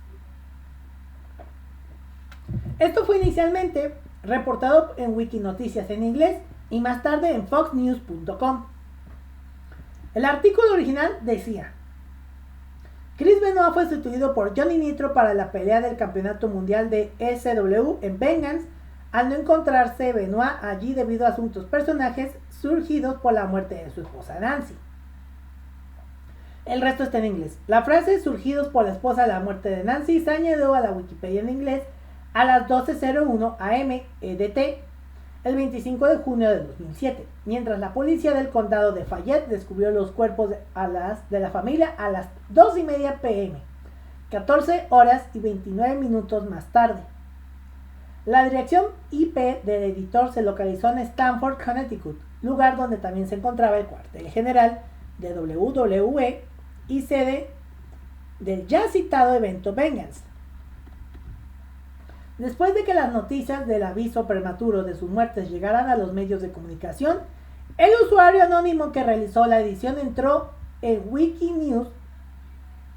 Esto fue inicialmente reportado en Wikinoticias en inglés y más tarde en foxnews.com. El artículo original decía: Chris Benoit fue sustituido por Johnny Nitro para la pelea del campeonato mundial de ECW en Vengeance, al no encontrarse Benoit allí debido a asuntos personajes surgidos por la muerte de su esposa Nancy. El resto está en inglés. La frase surgidos por la esposa de la muerte de Nancy se añadió a la Wikipedia en inglés a las 12:01 am EDT el 25 de junio de 2007, mientras la policía del condado de Fayette descubrió los cuerpos de la familia a las 2:30 p.m., 14 horas y 29 minutos más tarde. La dirección IP del editor se localizó en Stamford, Connecticut, lugar donde también se encontraba el cuartel general de WWE y sede del ya citado evento Vengeance. Después de que las noticias del aviso prematuro de sus muertes llegaran a los medios de comunicación, el usuario anónimo que realizó la edición entró en Wikinews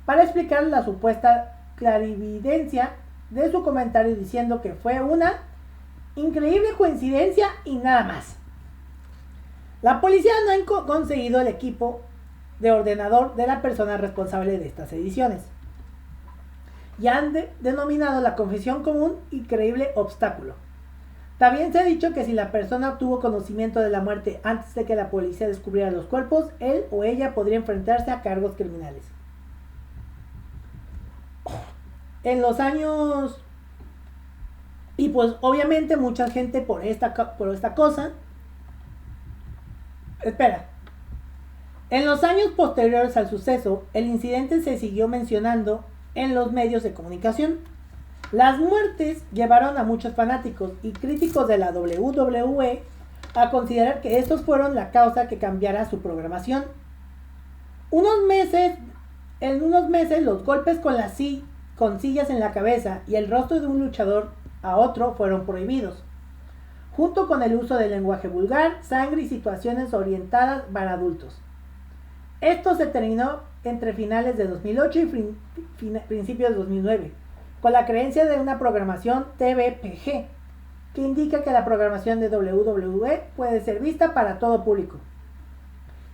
para explicar la supuesta clarividencia de su comentario, diciendo que fue una increíble coincidencia y nada más. La policía no ha conseguido el equipo de ordenador de la persona responsable de estas ediciones y han denominado la confesión como un increíble obstáculo. También se ha dicho que si la persona obtuvo conocimiento de la muerte antes de que la policía descubriera los cuerpos, él o ella podría enfrentarse a cargos criminales. En los años... Y pues obviamente mucha gente por esta cosa... Espera. En los años posteriores al suceso, el incidente se siguió mencionando en los medios de comunicación. Las muertes llevaron a muchos fanáticos y críticos de la WWE a considerar que estos fueron la causa que cambiara su programación. En unos meses los golpes con sillas en la cabeza y el rostro de un luchador a otro fueron prohibidos, junto con el uso del lenguaje vulgar, sangre y situaciones orientadas para adultos. Esto se terminó entre finales de 2008 y principios de 2009, con la creencia de una programación TVPG, que indica que la programación de WWE puede ser vista para todo público.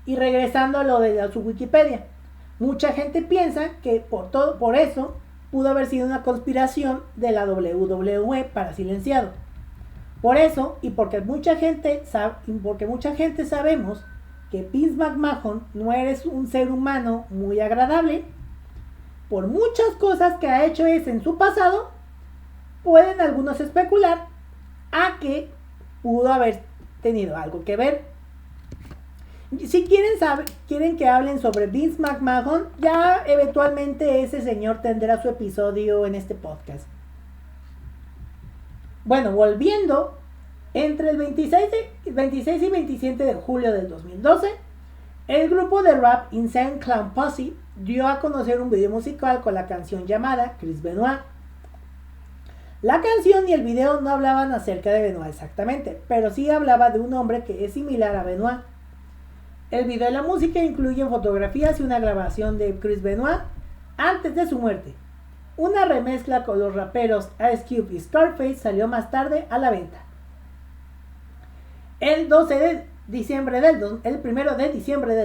Y regresando a lo de su Wikipedia, mucha gente piensa que por eso pudo haber sido una conspiración de la WWE para silenciado. Por eso, y porque mucha gente sabemos que Vince McMahon no eres un ser humano muy agradable, por muchas cosas que ha hecho en su pasado, pueden algunos especular a que pudo haber tenido algo que ver. Si quieren que hablen sobre Vince McMahon, ya eventualmente ese señor tendrá su episodio en este podcast. Bueno, volviendo, entre el 26 y 27 de julio del 2012, el grupo de rap Insane Clown Posse dio a conocer un video musical con la canción llamada Chris Benoit. La canción y el video no hablaban acerca de Benoit exactamente, pero sí hablaba de un hombre que es similar a Benoit. El video y la música incluyen fotografías y una grabación de Chris Benoit antes de su muerte. Una remezcla con los raperos Ice Cube y Scarface salió más tarde a la venta. El 1 de diciembre del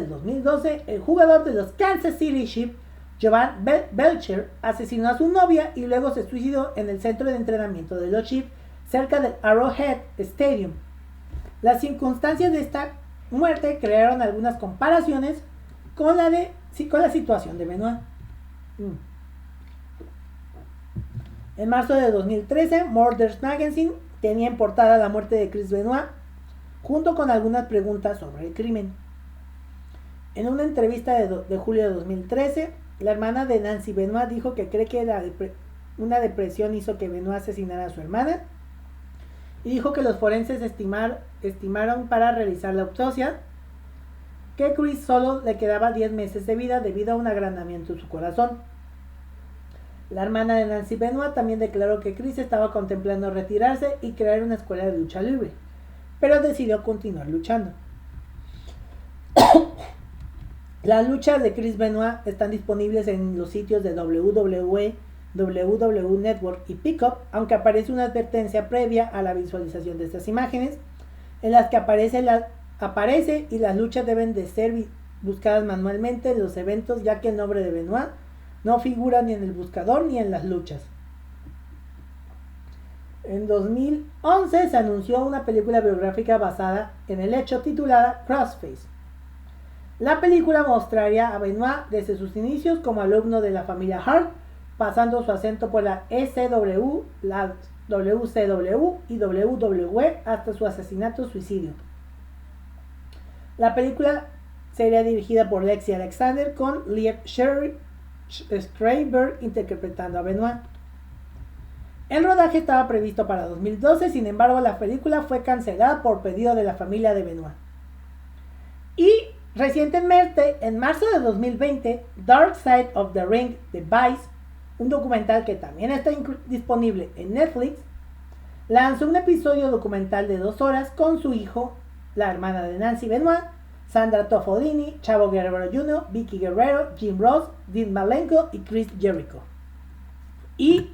2012, el jugador de los Kansas City Chiefs, Jovan Belcher, asesinó a su novia y luego se suicidó en el centro de entrenamiento de los Chiefs cerca del Arrowhead Stadium. Las circunstancias de esta muerte crearon algunas comparaciones con la situación de Benoit. En marzo de 2013, Murders Magazine tenía en portada la muerte de Chris Benoit, junto con algunas preguntas sobre el crimen. En una entrevista de julio de 2013, la hermana de Nancy Benoit dijo que cree que una depresión hizo que Benoit asesinara a su hermana, y dijo que los forenses estimaron para realizar la autopsia que Chris solo le quedaba 10 meses de vida debido a un agrandamiento en su corazón. La hermana de Nancy Benoit también declaró que Chris estaba contemplando retirarse y crear una escuela de lucha libre, pero decidió continuar luchando. Las luchas de Chris Benoit están disponibles en los sitios de WWE, WWE Network y Pickup, aunque aparece una advertencia previa a la visualización de estas imágenes, en las que aparece y las luchas deben de ser buscadas manualmente en los eventos, ya que el nombre de Benoit no figura ni en el buscador ni en las luchas. En 2011 se anunció una película biográfica basada en el hecho titulada Crossface. La película mostraría a Benoit desde sus inicios como alumno de la familia Hart, pasando su ascenso por la ECW, la WCW y WWE hasta su asesinato-suicidio. La sería dirigida por Lexi Alexander con Liev Schreiber interpretando a Benoit. El rodaje estaba previsto para 2012, sin embargo la película fue cancelada por pedido de la familia de Benoit. Y recientemente, en marzo de 2020, Dark Side of the Ring de Vice, un documental que también está disponible en Netflix, lanzó un episodio documental de 2 horas con su hijo, la hermana de Nancy Benoit, Sandra Tofolini, Chavo Guerrero Jr., Vicky Guerrero, Jim Ross, Dean Malenko y Chris Jericho. Y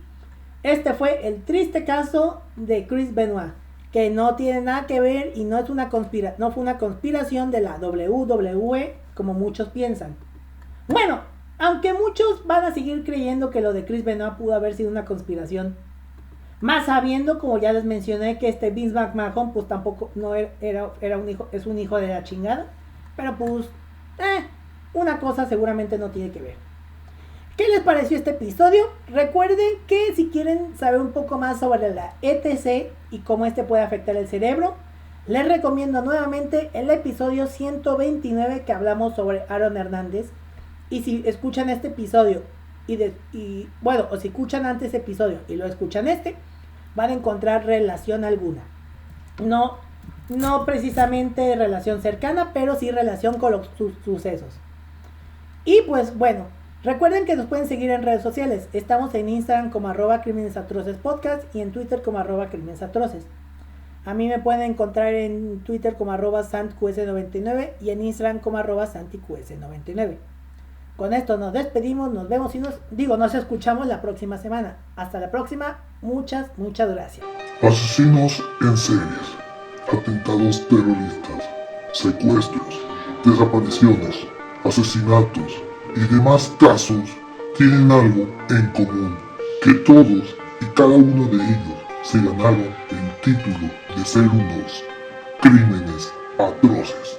este fue el triste caso de Chris Benoit, que no tiene nada que ver y no fue una conspiración de la WWE como muchos piensan. Bueno, aunque muchos van a seguir creyendo que lo de Chris Benoit pudo haber sido una conspiración, más sabiendo, como ya les mencioné, que este Vince McMahon pues tampoco no era un hijo, es un hijo de la chingada, pero pues una cosa seguramente no tiene que ver. ¿Qué les pareció este episodio? Recuerden que si quieren saber un poco más sobre la ETC y cómo este puede afectar el cerebro, les recomiendo nuevamente el episodio 129 que hablamos sobre Aaron Hernández. Y si escuchan este episodio o si escuchan antes este episodio y lo escuchan van a encontrar relación alguna. No precisamente relación cercana, pero sí relación con los sucesos. Y pues bueno, recuerden que nos pueden seguir en redes sociales. Estamos en Instagram como @crimenesatrocespodcast y en Twitter como @crimenesatroces. A mí me pueden encontrar en Twitter como @santqs99 y en Instagram como @santiqs99. Con esto nos despedimos, nos vemos y nos escuchamos la próxima semana. Hasta la próxima, muchas gracias. Asesinos en series, atentados terroristas, secuestros, desapariciones, asesinatos y demás casos tienen algo en común, que todos y cada uno de ellos se ganaron el título de ser unos crímenes atroces.